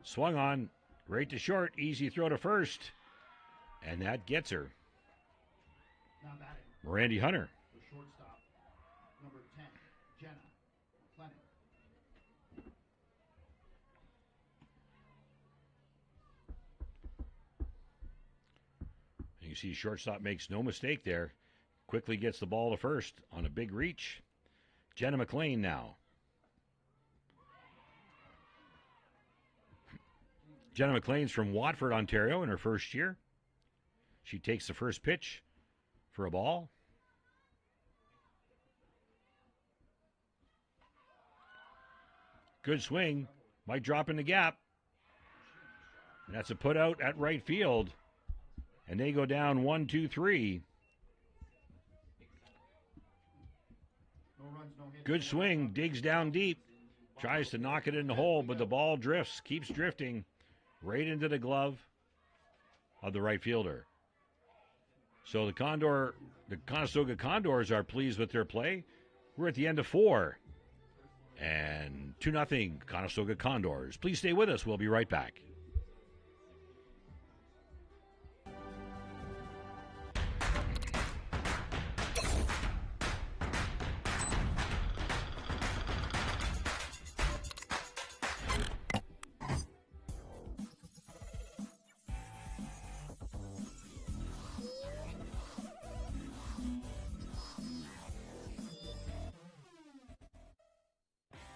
Swung on. Right to short. Easy throw to first. And that gets her. Now batting Randy Hunter. the shortstop, number 10, Jenna Mclean. You see shortstop makes no mistake there. Quickly gets the ball to first on a big reach. Jenna Mclean now. Jenna McLean's from Watford, Ontario, in her first year. She takes the first pitch for a ball. Good swing. Might drop in the gap. And that's a put out at right field. And they go down 1-2-3. No runs, no hits. Good swing. Digs down deep. Tries to knock it in the hole, but the ball drifts. Keeps drifting right into the glove of the right fielder. So the Conestoga Condors are pleased with their play. We're at the end of 4. And 2-0 Conestoga Condors. Please stay with us. We'll be right back.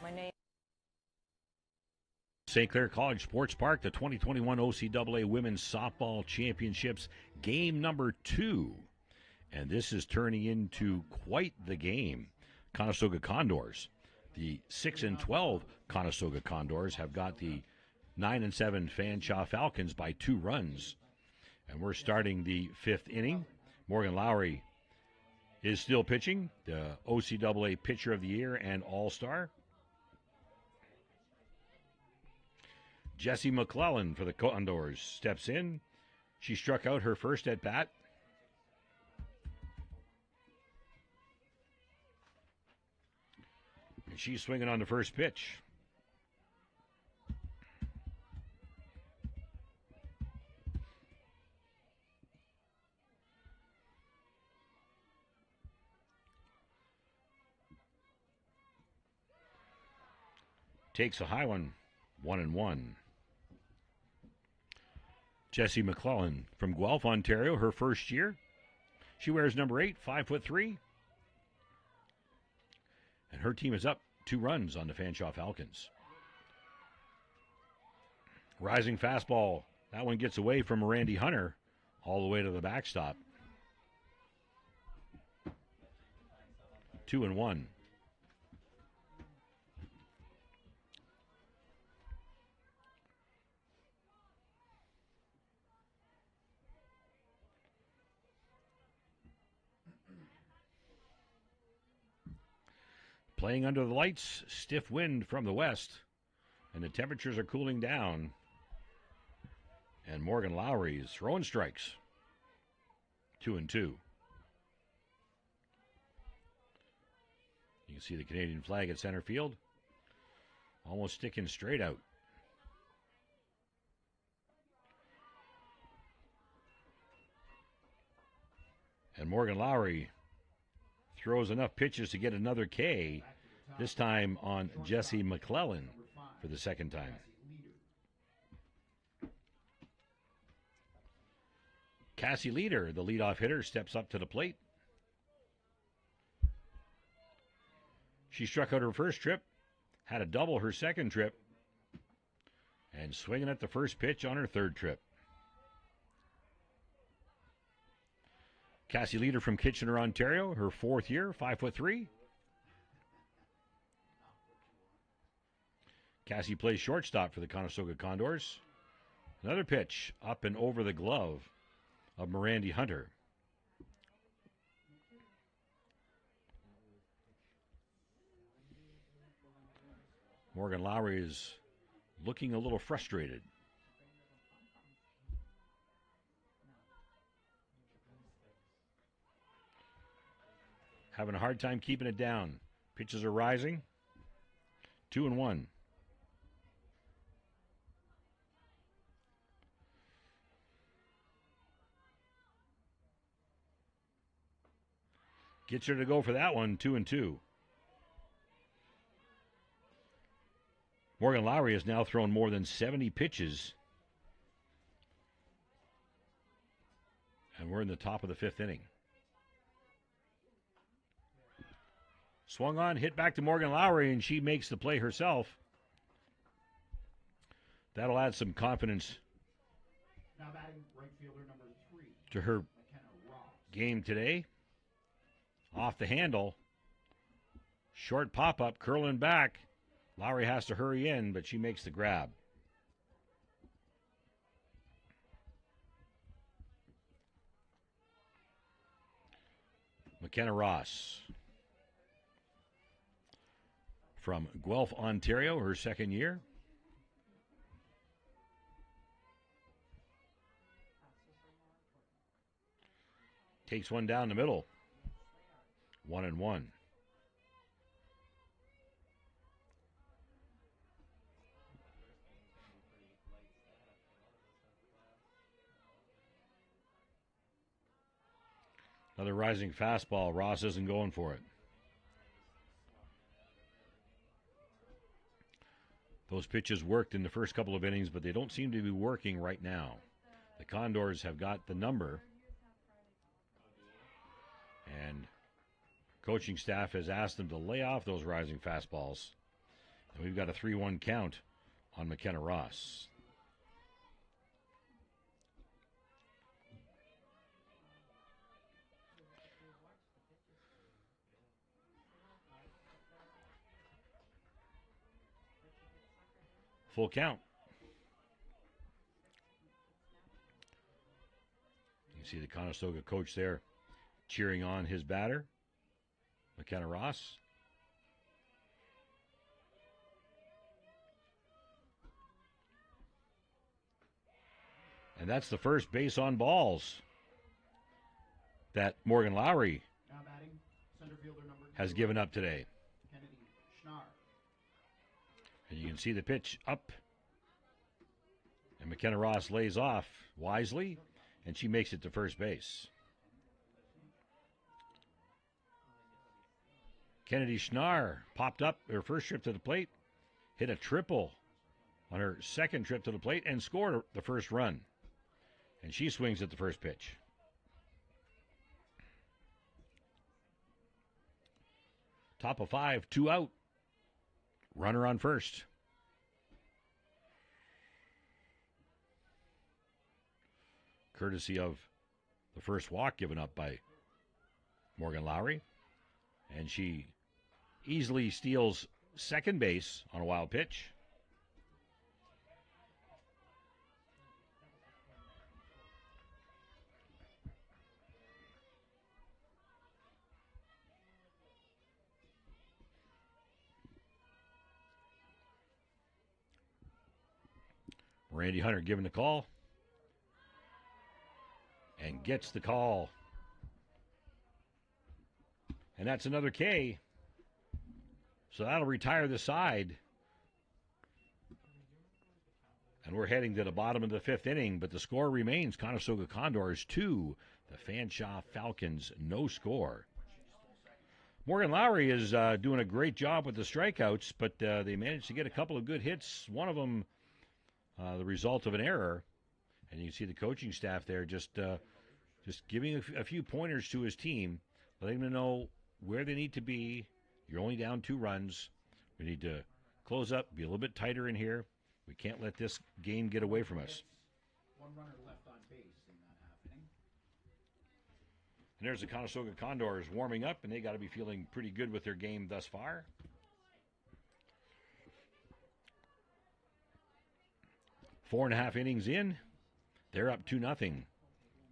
My name St. Clair College Sports Park, the 2021 OCAA Women's Softball Championships, game number 2. And this is turning into quite the game. Conestoga Condors, the 6-12 Conestoga Condors, have got the 9-7 Fanshawe Falcons by 2 runs. And we're starting the 5th inning. Morgan Lowry is still pitching, the OCAA Pitcher of the Year and All-Star. Jessie McClellan for the Condors steps in. She struck out her first at bat. And she's swinging on the first pitch. Takes a high one, 1-1. Jessie McClellan from Guelph, Ontario, her first year. She wears number 8, 5'3". And her team is up 2 runs on the Fanshawe Falcons. Rising fastball. That one gets away from Randy Hunter all the way to the backstop. 2-1. Playing under the lights, stiff wind from the west, and the temperatures are cooling down. And Morgan Lowry is throwing strikes. 2-2. You can see the Canadian flag at center field, almost sticking straight out. And Morgan Lowry throws enough pitches to get another K, this time on Jesse McClellan for the second time. Cassie Leader, the leadoff hitter, steps up to the plate. She struck out her first trip, had a double her second trip, and swinging at the first pitch on her third trip. Cassie Leader from Kitchener, Ontario, her fourth year, 5'3". Cassie plays shortstop for the Conestoga Condors. Another pitch up and over the glove of Mirandy Hunter. Morgan Lowry is looking a little frustrated. Having a hard time keeping it down. Pitches are rising. 2-1. Gets her to go for that one, 2-2. Morgan Lowry has now thrown more than 70 pitches. And we're in the top of the fifth inning. Swung on, hit back to Morgan Lowry, and she makes the play herself. That'll add some confidence Now batting right fielder number 3 to her Mckenna Ross. game today. Off the handle. Short pop-up, curling back. Lowry has to hurry in, but she makes the grab. Mckenna Ross from Guelph, Ontario, her second year. Takes one down the middle. 1-1. Another rising fastball. Ross isn't going for it. Those pitches worked in the first couple of innings, but they don't seem to be working right now. The Condors have got the number. And coaching staff has asked them to lay off those rising fastballs. And we've got a 3-1 count on Mckenna Ross. Full count. You see the Conestoga coach there cheering on his batter, Mckenna Ross. And that's the first base on balls that Morgan Lowry Now batting center fielder number has given up today. Schneider. And you can see the pitch up. And Mckenna Ross lays off wisely, and she makes it to first base. Kennedy Schneider popped up her first trip to the plate, hit a triple on her second trip to the plate, and scored the first run. And she swings at the first pitch. Top of 5, 2 out. Runner on first. Courtesy of the first walk given up by Morgan Lowry. And she easily steals second base on a wild pitch. Randy Hunter giving the call. And gets the call. And that's another K. So that'll retire the side. And we're heading to the bottom of the 5th inning, but the score remains Conestoga Condors 2, the Fanshawe Falcons no score. Morgan Lowry is doing a great job with the strikeouts, but they managed to get a couple of good hits. One of them, the result of an error. And you can see the coaching staff there just giving a few pointers to his team, letting them know where they need to be. You're only down 2 runs. We need to close up, be a little bit tighter in here. We can't let this game get away from us. 1 runner left on base in that half inning. And there's the Conestoga Condors warming up, and they got to be feeling pretty good with their game thus far. Four and a half innings in, they're up 2-0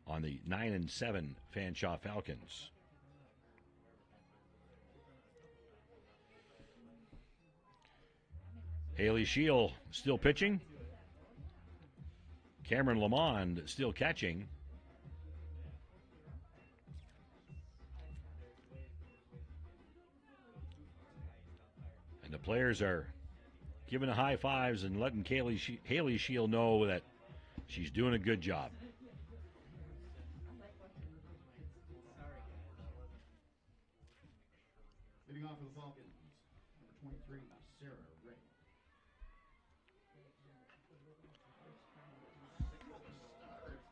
on the 9-7 Fanshawe Falcons. Haley Shield still pitching. Cameron Lamond still catching. And the players are giving the high fives and letting Haley Shield know that she's doing a good job. Leading off for the Falcons, number 23, Sarah Ray.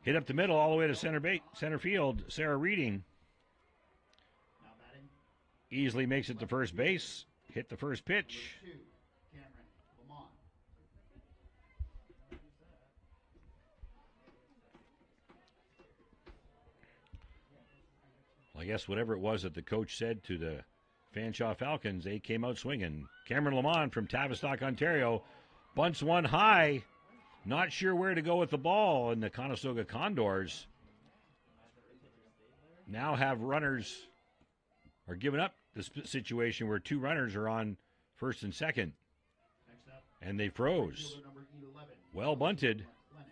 Hit up the middle all the way to center field. Sarah Reading Now batting, easily makes it to first base. Hit the first pitch. 2, Cameron Lamont. Well, I guess whatever it was that the coach said to the Fanshawe Falcons, they came out swinging. Cameron Lamont from Tavistock, Ontario, bunts one high. Not sure where to go with the ball, and the Conestoga Condors now have runners, are giving up the situation where 2 runners are on first and second, Next up, and they froze. fielder number 11, Well bunted, Lennon.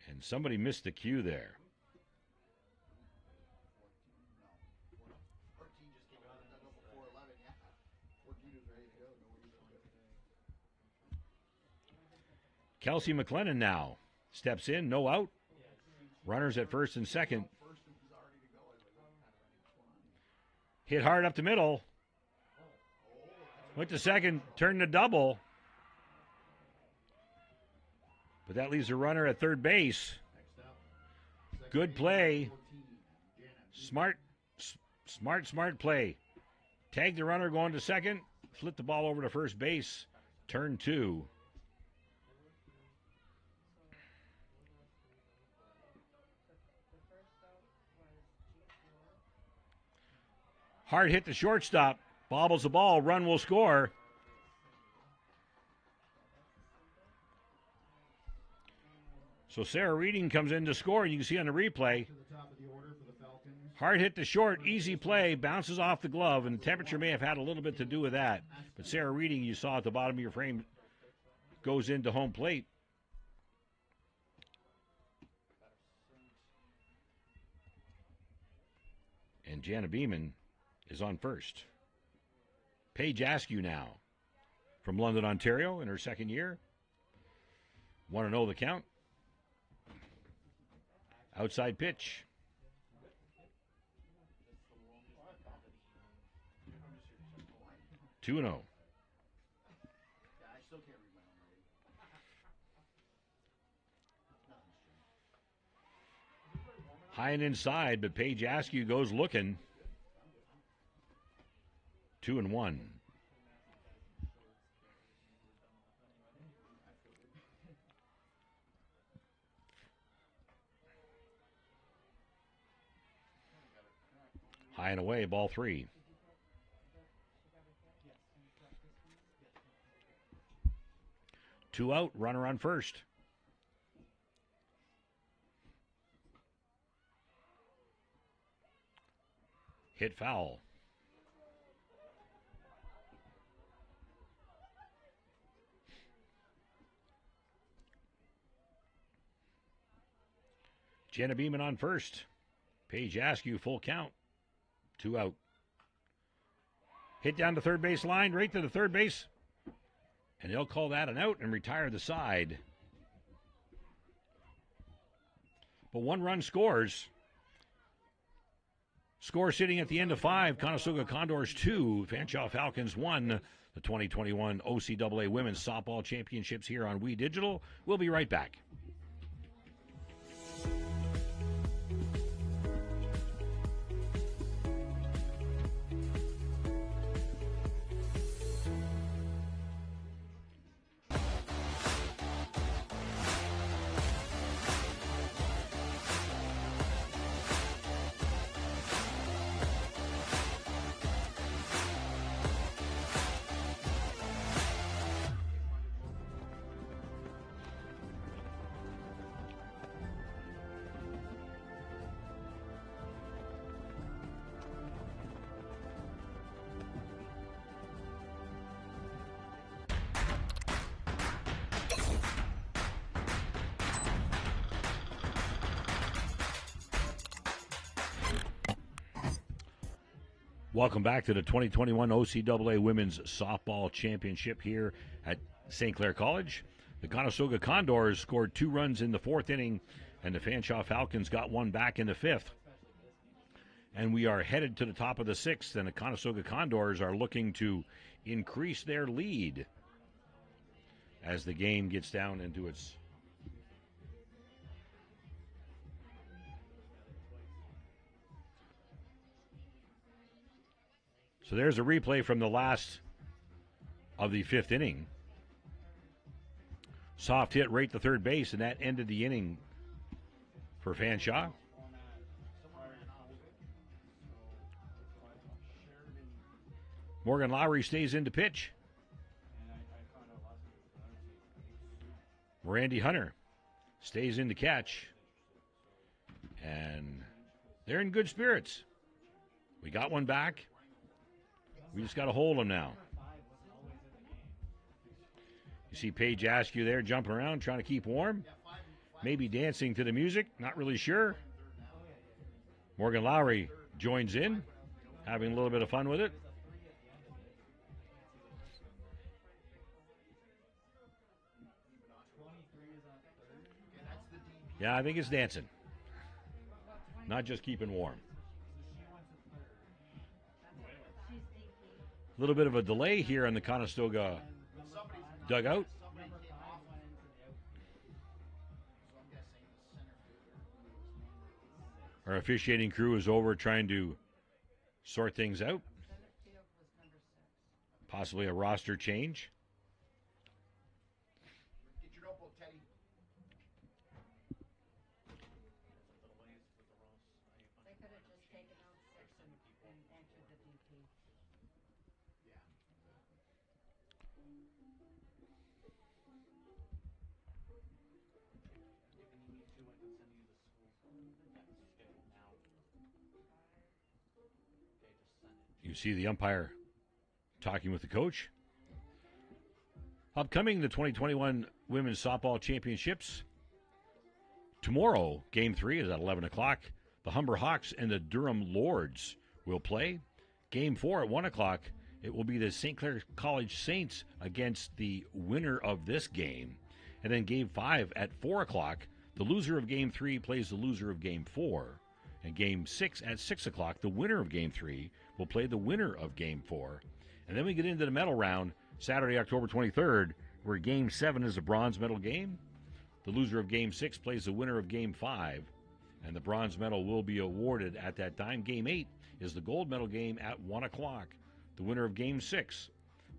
and somebody missed the cue there. 14 just came out and done up before 11, yeah. 14 is ready to go. Kelsey McLennan now steps in, no out. Runners at first and second. Hit hard up the middle. Went to second, turned to double. But that leaves a runner at third base. Good play. Smart play. Tag the runner going to second. Flip the ball over to first base. Turn 2. Hard hit the shortstop. Bobbles the ball. Run will score. So Sarah Reading comes in to score. You can see on the replay. To the top of the order for the Falcons. Hard hit the short. Easy play. Bounces off the glove. And the temperature may have had a little bit to do with that. But Sarah Reading, you saw at the bottom of your frame, goes into home plate. And Jenna Beeman is on first. Paige Askew now from London, Ontario in her second year. 1-0 the count. Outside pitch. Two 2-0. Yeah, I still can't read my own writing. High and inside, but Paige Askew goes looking. 2-1. High and away, ball 3. Two out, runner on first. Hit foul. Jenna Beeman on first. Paige Askew, full count. 2 out. Hit down the third base line, right to the third base. And they'll call that an out and retire the side. But 1 run scores. Score sitting at the end of 5. Conestoga Condors 2. Fanshawe Falcons 1. The 2021 OCAA Women's Softball Championships here on We Digital. We'll be right back. Welcome back to the 2021 OCAA Women's Softball Championship here at St. Clair College. The Conestoga Condors scored 2 runs in the 4th inning, and the Fanshawe Falcons got 1 back in the 5th. And we are headed to the top of the 6th, and the Conestoga Condors are looking to increase their lead as the game gets down into its So there's a replay from the last of the 5th inning. Soft hit right to third base, and that ended the inning for Fanshawe. Morgan Lowry stays in to pitch. Randy Hunter stays in to catch. And they're in good spirits. We got 1 back. We just got to hold them now. You see Paige Askew there jumping around, trying to keep warm. Maybe dancing to the music, not really sure. Morgan Lowry joins in, having a little bit of fun with it. Yeah, I think it's dancing, not just keeping warm. A little bit of a delay here on the Conestoga dugout. Our officiating crew is over trying to sort things out. Possibly a roster change. You see the umpire talking with the coach. Upcoming, the 2021 Women's Softball Championships. Tomorrow, Game 3 is at 11 o'clock. The Humber Hawks and the Durham Lords will play. Game 4 at 1 o'clock. It will be the St. Clair College Saints against the winner of this game. And then Game 5 at 4 o'clock. The loser of Game 3 plays the loser of Game 4. And Game 6 at 6 o'clock, the winner of Game 3 will play the winner of Game 4. And then we get into the medal round, Saturday, October 23rd, where Game 7 is a bronze medal game. The loser of Game 6 plays the winner of Game 5, and the bronze medal will be awarded at that time. Game 8 is the gold medal game at 1 o'clock. The winner of Game 6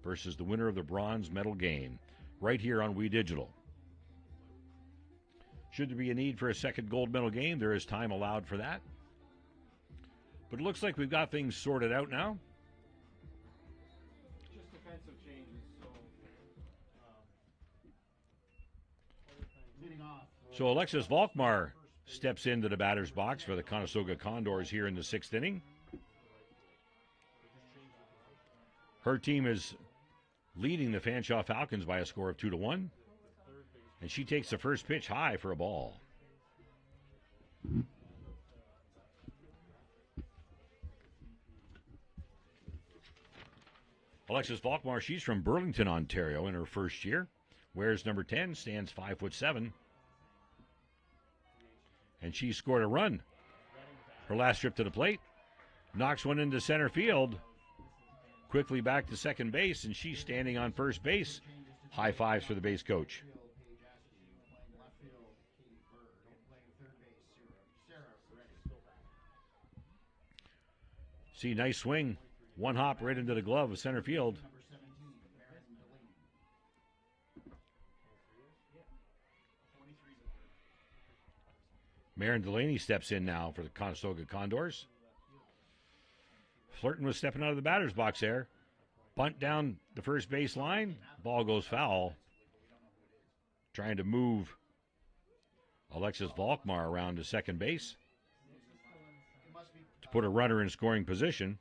versus the winner of the bronze medal game, right here on We Digital. Should there be a need for a second gold medal game, there is time allowed for that. But it looks like we've got things sorted out now. Just defensive changes. So Alexis Volkmar steps into the batter's box for the Conestoga Condors here in the 6th inning. Her team is leading the Fanshawe Falcons by a score of 2-1. And she takes the first pitch high for a ball. Alexis Volkmar, she's from Burlington, Ontario, in her first year. Wears number 10, stands 5'7", and she scored a run. Her last trip to the plate, knocks one into center field, quickly back to second base, and she's standing on first base. High fives for the base coach. Paige Askew playing left field. Berg playing third base. Sarah ready. See, nice swing. One hop right into the glove of center field. Number 17, Marin Delaney steps in now for the Conestoga Condors. Flirting with stepping out of the batter's box there. Bunt down the first base line. Ball goes foul. Trying to move Alexis Volkmar around to second base to put a runner in scoring position.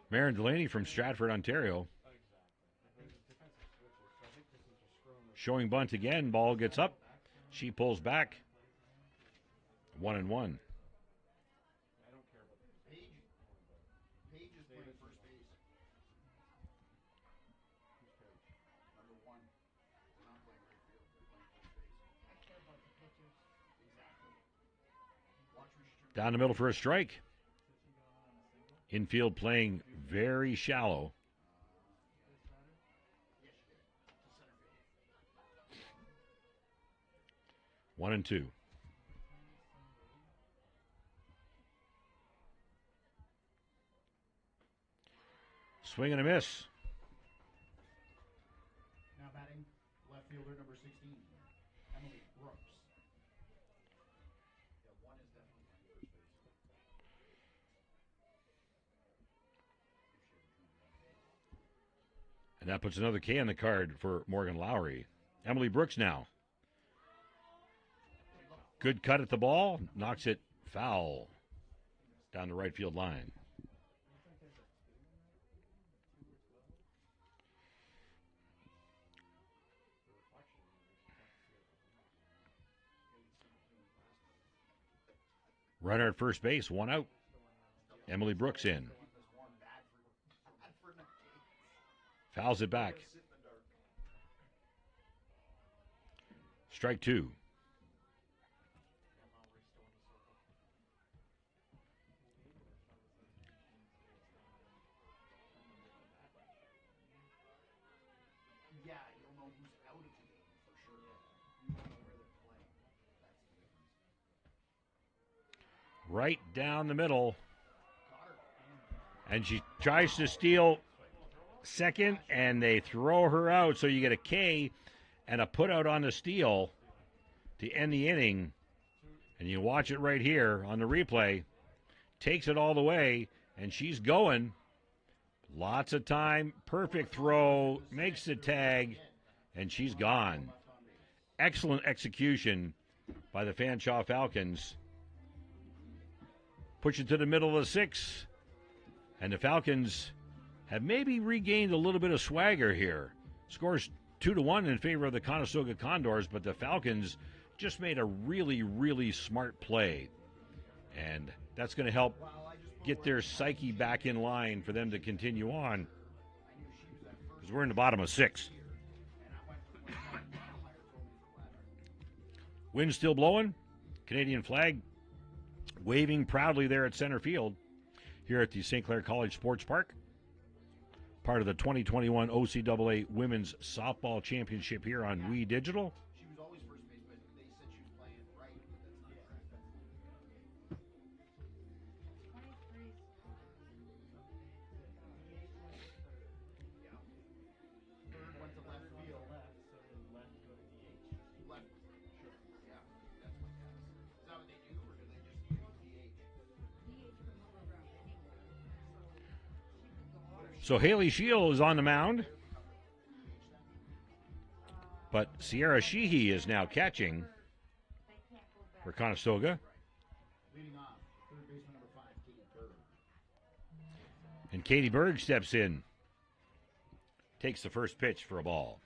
Marin Delaney from Stratford, Ontario. Showing bunt again. Ball gets up. She pulls back. 1-1. Paige is playing first base. Number 1. They're not playing right field. They're playing first base. I care about the pitchers. Exactly. Watch where she turns. Down the middle for a strike. Infield playing very shallow. 1-2. Swing and a miss. Now batting, left fielder number 16, Emily Brooks. Yeah, 1 is definitely on first base. And that puts another K on the card for Morgan Lowry. Emily Brooks now. Good cut at the ball. Knocks it foul down the right field line. Runner at first base, 1 out. Emily Brooks in. Fouls it back. Strike 2. Yeah, you'll know who's out of the game for sure. You don't know where they're playing. That's the difference. Right down the middle. And she tries to steal second, and they throw her out. So you get a K and a put out on the steal to end the inning. And you watch it right here on the replay. Takes it all the way, and she's going. Lots of time. Perfect throw. Makes the tag, and she's gone. Excellent execution by the Fanshawe Falcons. Push it to the middle of the 6. And the Falcons have maybe regained a little bit of swagger here. Scores 2-1 in favor of the Conestoga Condors, but the Falcons just made a really, really smart play. And that's going to help get their psyche back in line for them to continue on. Because we're in the bottom of 6. Wind still blowing. Canadian flag waving proudly there at center field here at the St. Clair College Sports Park. Part of the 2021 OCAA Women's Softball Championship here on We Digital. She was always first base, but they said she was playing right. But that's not correct. Berg went to left field. Left, so then left go to DH. Left, sure. Yeah, that's what counts. Is that what they do, or do they just use DH? So Haley Shield is on the mound. But Sierra Sheehy is now catching for Conestoga. Leading off, third baseman number 5, Katie Berg. And Katie Berg steps in. takes the first pitch for a ball.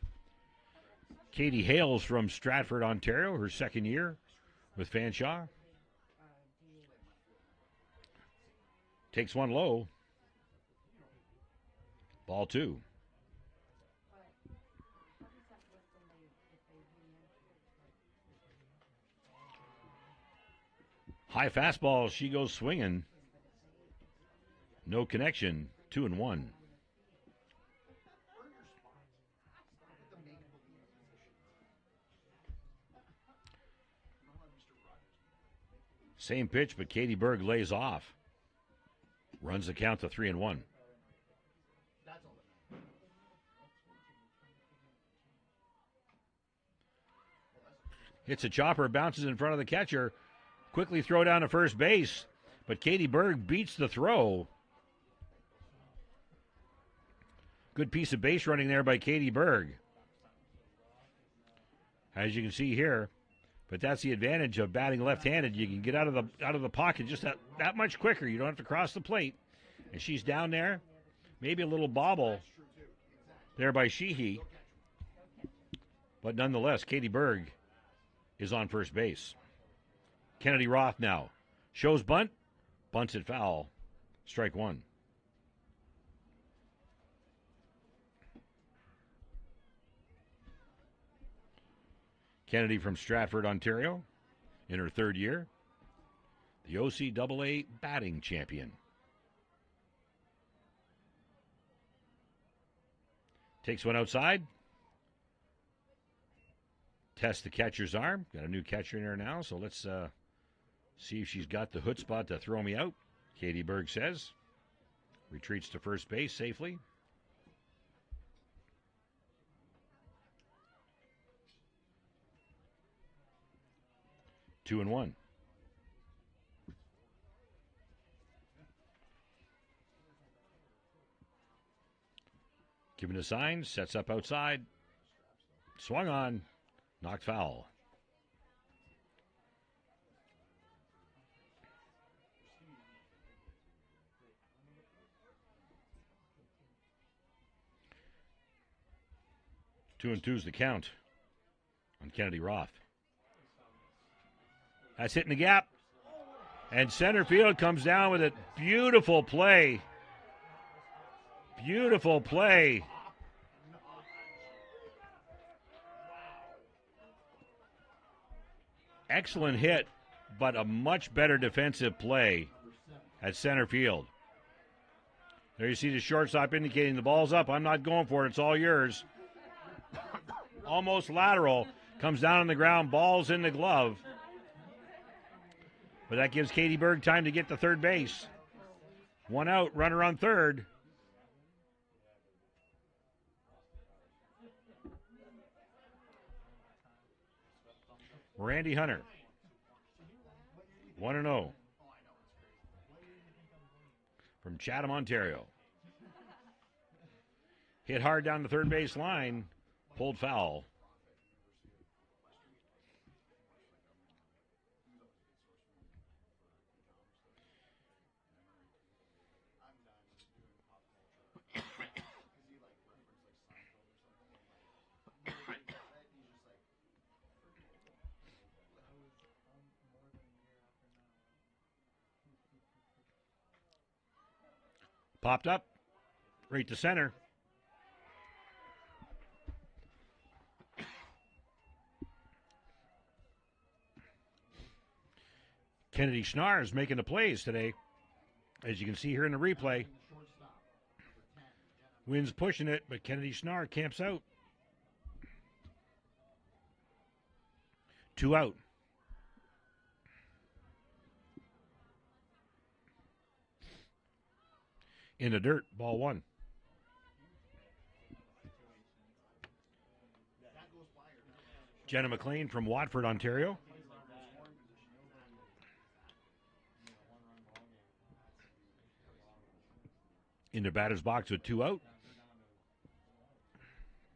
Katie Hales from Stratford, Ontario, her second year with Fanshawe. Takes one low. Ball 2. High fastball, she goes swinging. No connection, 2-1. Same pitch, but Katie Berg lays off. Runs the count to 3-1. Hits a chopper, bounces in front of the catcher. Quickly throw down to first base, but Katie Berg beats the throw. Good piece of base running there by Katie Berg. As you can see here, but that's the advantage of batting left-handed. You can get out of the pocket just that much quicker. You don't have to cross the plate. And she's down there. Maybe a little bobble there by Sheehy. But nonetheless, Katie Berg is on first base. Kennedy Roth now. Shows bunt. Bunts it foul. Strike 1. Kennedy from Stratford, Ontario, in her third year. The OCAA batting champion. Takes one outside. Test the catcher's arm. Got a new catcher in there now, so let's see if she's got the chutzpah to throw me out. Katie Berg says. Retreats to first base safely. Two and one. Given a sign, sets up outside. Swung on. Knocked foul. Two and two's the count on Kennedy Roth. That's hitting the gap. And center field comes down with it. Beautiful play. Beautiful play. Excellent hit, but a much better defensive play at center field. There you see the shortstop indicating the ball's up. I'm not going for it. It's all yours. Almost lateral. Comes down on the ground. Ball's in the glove. But that gives Katie Berg time to get to third base. One out, runner on third. Randy Hunter, 1-0 from Chatham, Ontario. Hit hard down the third base line, pulled foul. Popped up, right to center. Kennedy Schneider is making the plays today, as you can see here in the replay. Wind's pushing it, but Kennedy Schneider camps out. 2 out. In the dirt, ball 1. Jenna Mclean from Watford, Ontario. In the batter's box with 2 out.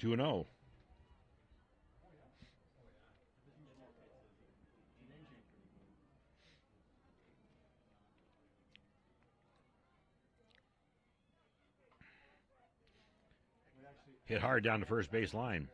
2-0. Hit hard down the first base line.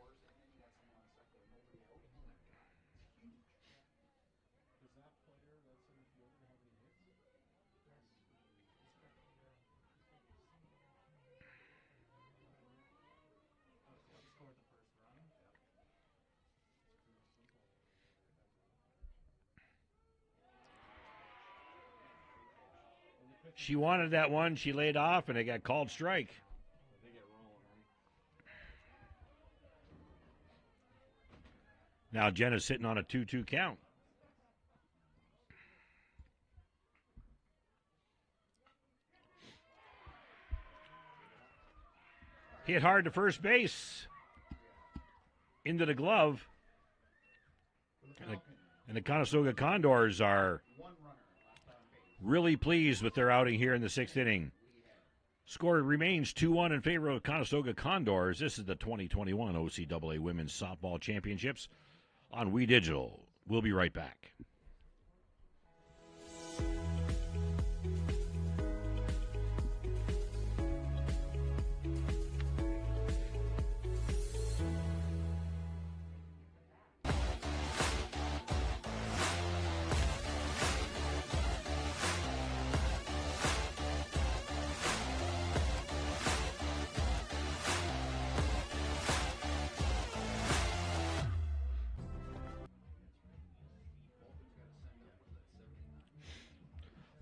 She wanted that one. She laid off, and it got called strike. Now Jenna's sitting on a 2-2 count. Hit hard to first base. Into the glove. And the Conestoga Condors are really pleased with their outing here in the sixth inning. Score remains 2-1 in favor of Conestoga Condors. This is the 2021 OCAA Women's Softball Championships on We Digital. We'll be right back.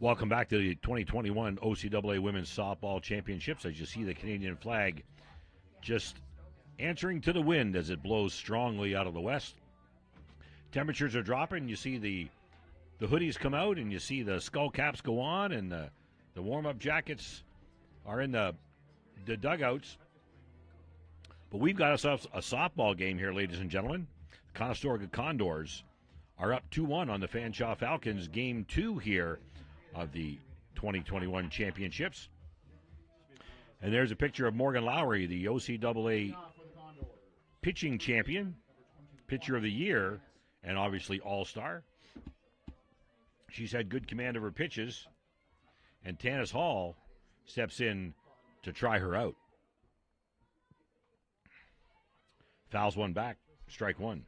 Welcome back to the 2021 OCAA Women's Softball Championships. As you see the Canadian flag just answering to the wind as it blows strongly out of the west. Temperatures are dropping. You see the hoodies come out, and you see the skull caps go on, and the warm-up jackets are in the dugouts. But we've got ourselves a softball game here, ladies and gentlemen. Conestoga Condors are up 2-1 on the Fanshawe Falcons. Game 2 here of the 2021 championships. And there's a picture of Morgan Lowry, the OCAA pitching champion, pitcher of the year, and obviously all-star. She's had good command of her pitches, and Tanis Hall steps in to try her out. Fouls one back, strike one.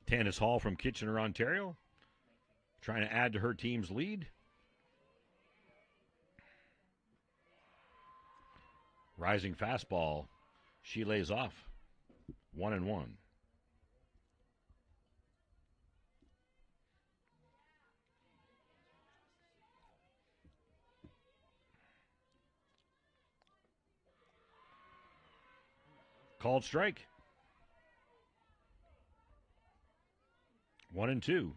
Tanis Hall from Kitchener, Ontario, trying to add to her team's lead. Rising fastball, she lays off. 1-1. Called strike. 1-2.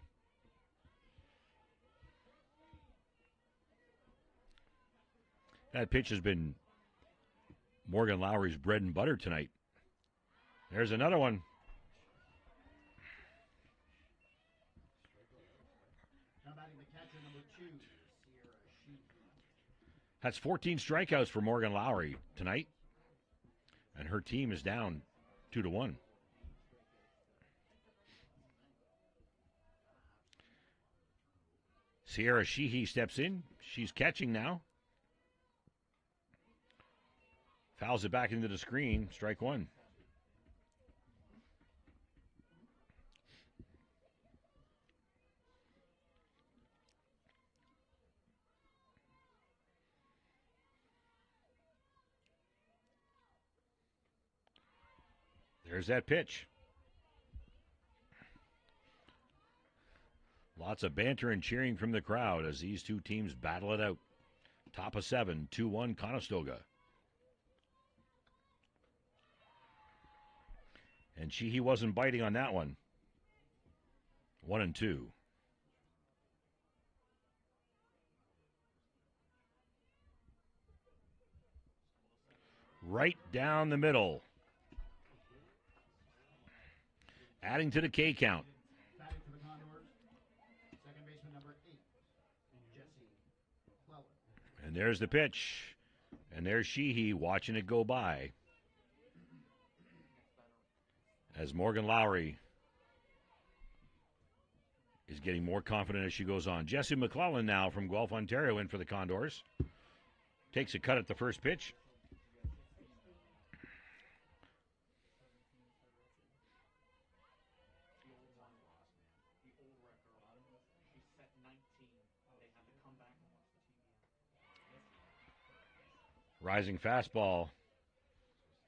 That pitch has been Morgan Lowry's bread and butter tonight. There's another one. Now batting the catcher, number 2, That's 14 strikeouts for Morgan Lowry tonight. And her team is down 2-1. Sierra Sheehy steps in. She's catching now. Fouls it back into the screen. Strike one. There's that pitch. Lots of banter and cheering from the crowd as these two teams battle it out. Top of 7, 2-1 Conestoga. And he wasn't biting on that one. 1-2. Right down the middle. Adding to the K count. batting for the Condors, second baseman number 8, Clair. And there's the pitch. And there's Sheehy watching it go by. As Morgan Lowry is getting more confident as she goes on. Jessie McClellan now from Guelph, Ontario, in for the Condors. Takes a cut at the first pitch. Rising fastball.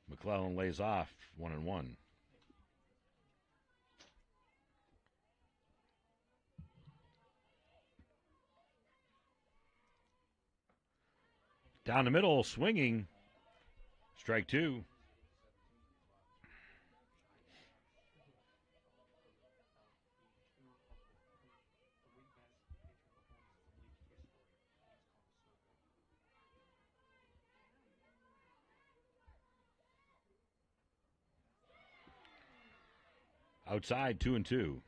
McClellan lays off 1-1. Down the middle, swinging. Strike two. Outside, 2-2.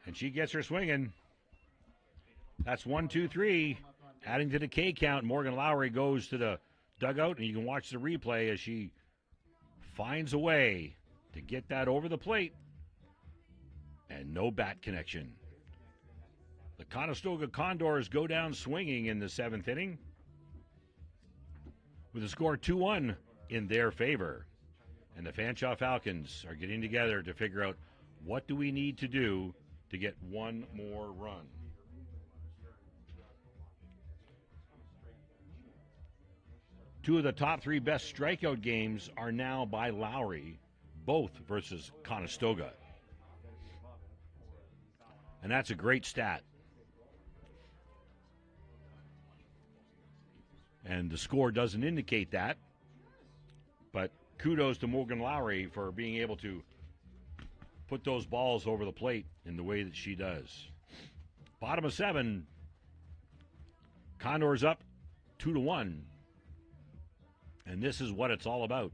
And she gets her swinging. That's 1-2-3. Adding to the K count, Morgan Lowry goes to the dugout, and you can watch the replay as she finds a way to get that over the plate. And no bat connection. The Conestoga Condors go down swinging in the 7th inning with a score 2-1 in their favor. And the Fanshawe Falcons are getting together to figure out what do we need to do to get one more run. Two of the top 3 best strikeout games are now by Lowry, both versus Conestoga. And that's a great stat. And the score doesn't indicate that. But kudos to Morgan Lowry for being able to put those balls over the plate in the way that she does. Bottom of 7. Condors up 2-1. And this is what it's all about.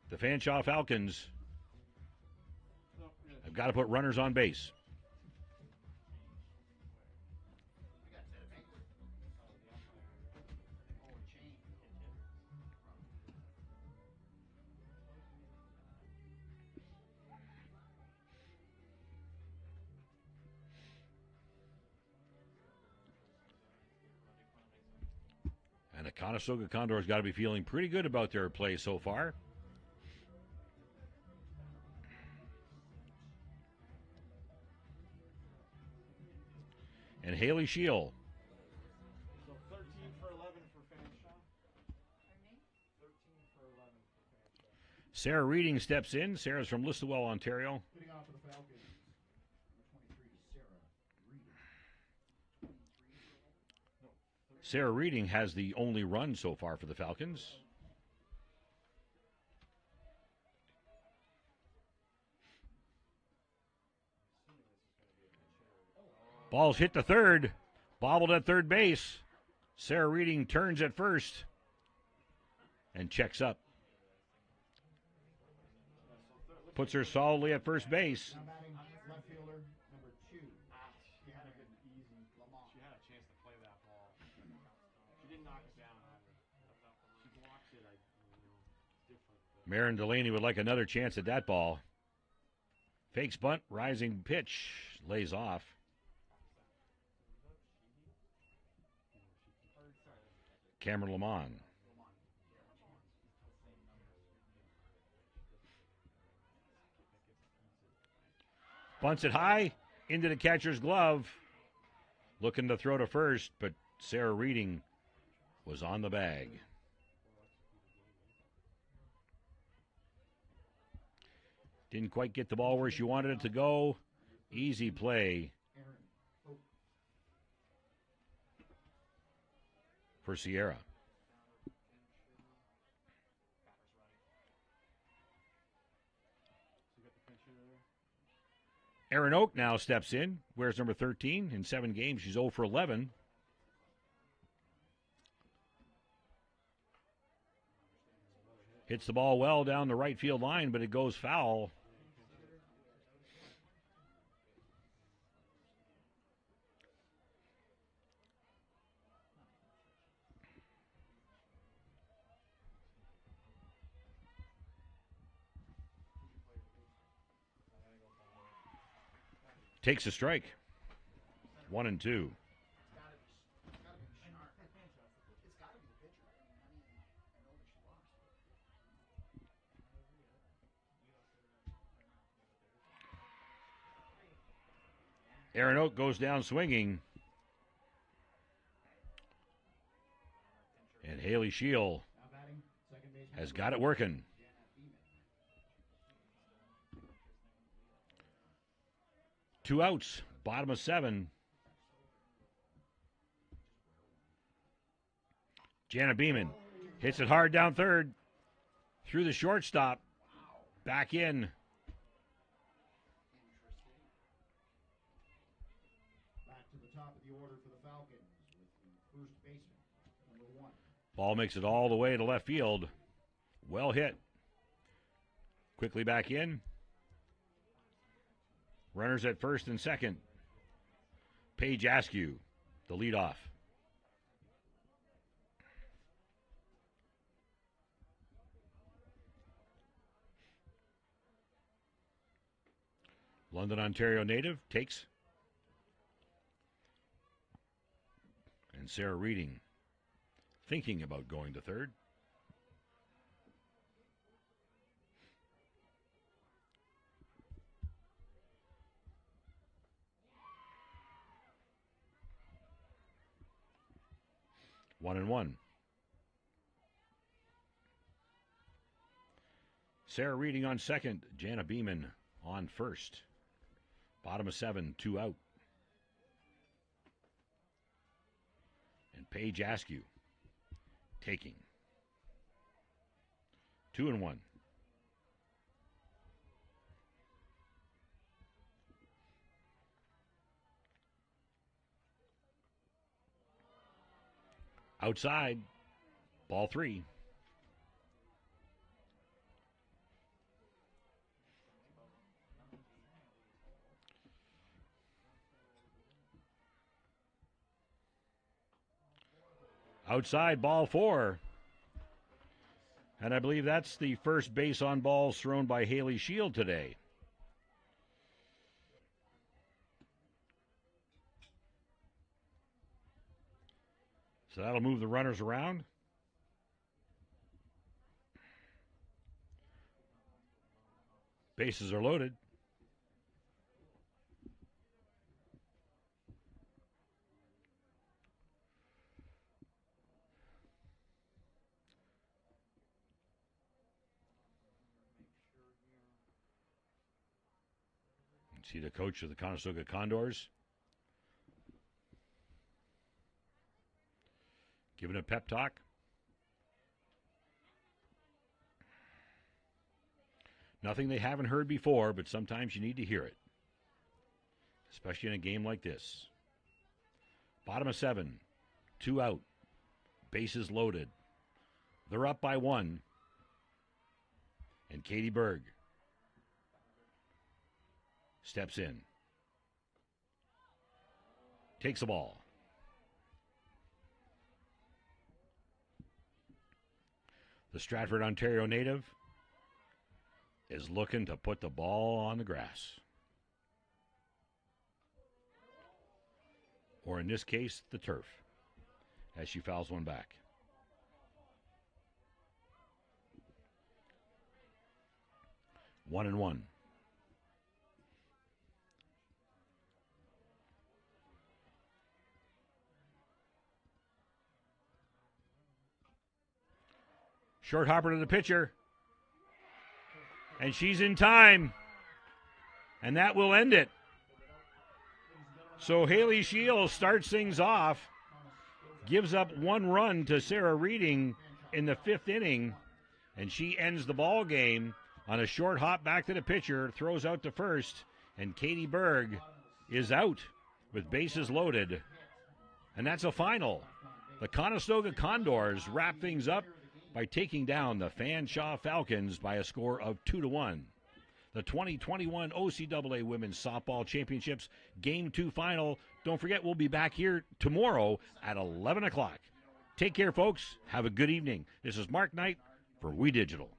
The Fanshawe Falcons have got to put runners on base. And the Conestoga Condors got to be feeling pretty good about their play so far. And Haley Shield. So 13 for 11 for Fanshawe. 13 for 11 for Fanshawe. Sarah Reading steps in. Sarah's from Listowel, Ontario. Leading off for the Falcons, number 23, Sarah Reed. Sarah Reading has the only run so far for the Falcons. Ball's hit to third. Bobbled at third base. Sarah Reading turns at first and checks up. Puts her solidly at first base. Now batting left fielder, number 2. She had a good easy Lamont. She had a chance to play that ball. She didn't knock it down either. She blocked it. Different. Marin Delaney would like another chance at that ball. Fakes bunt, rising pitch, lays off. Cameron Lamont. Bunts it high into the catcher's glove. Looking to throw to first, but Sarah Reading was on the bag. Didn't quite get the ball where she wanted it to go. Easy play for Sierra. Erin Oak now steps in, wears number 13. In 7 games, she's 0 for 11. Hits the ball well down the right field line, but it goes foul. Takes a strike. 1 and 2. Aaron Oak goes down swinging. And Haley Shield has got it working. Two outs, bottom of 7. Jenna Beeman hits it hard down third. Through the shortstop. Back in. Back to the top of the order for the Falcons with the first baseman, number 1. Ball makes it all the way to left field. Well hit. Quickly back in. Runners at first and second. Paige Askew, the leadoff. London, Ontario native takes. And Sarah Reading thinking about going to third. One and 1. Sarah Reading on second. Jenna Beeman on first. Bottom of 7, 2 out. And Paige Askew taking. 2 and 1. Outside, ball 3. Outside, ball 4. And I believe that's the first base on balls thrown by Haley Shield today. So that'll move the runners around. Bases are loaded. See the coach of the Conestoga Condors giving a pep talk. Nothing they haven't heard before, but sometimes you need to hear it, especially in a game like this. Bottom of 7, 2 out, bases loaded. They're up by 1, and Katie Berg steps in, takes the ball. The Stratford, Ontario native is looking to put the ball on the grass. Or in this case, the turf, as she fouls one back. One and 1. Short hopper to the pitcher. And she's in time. And that will end it. So Haley Shield starts things off. Gives up 1 run to Sarah Reading in the 5th inning. And she ends the ball game on a short hop back to the pitcher. Throws out to first. And Katie Berg is out with bases loaded. And that's a final. The Conestoga Condors wrap things up by taking down the Fanshawe Falcons by a score of 2-1. The 2021 OCAA Women's Softball Championships Game 2 final. Don't forget, we'll be back here tomorrow at 11 o'clock. Take care, folks. Have a good evening. This is Mark Knight for We Digital.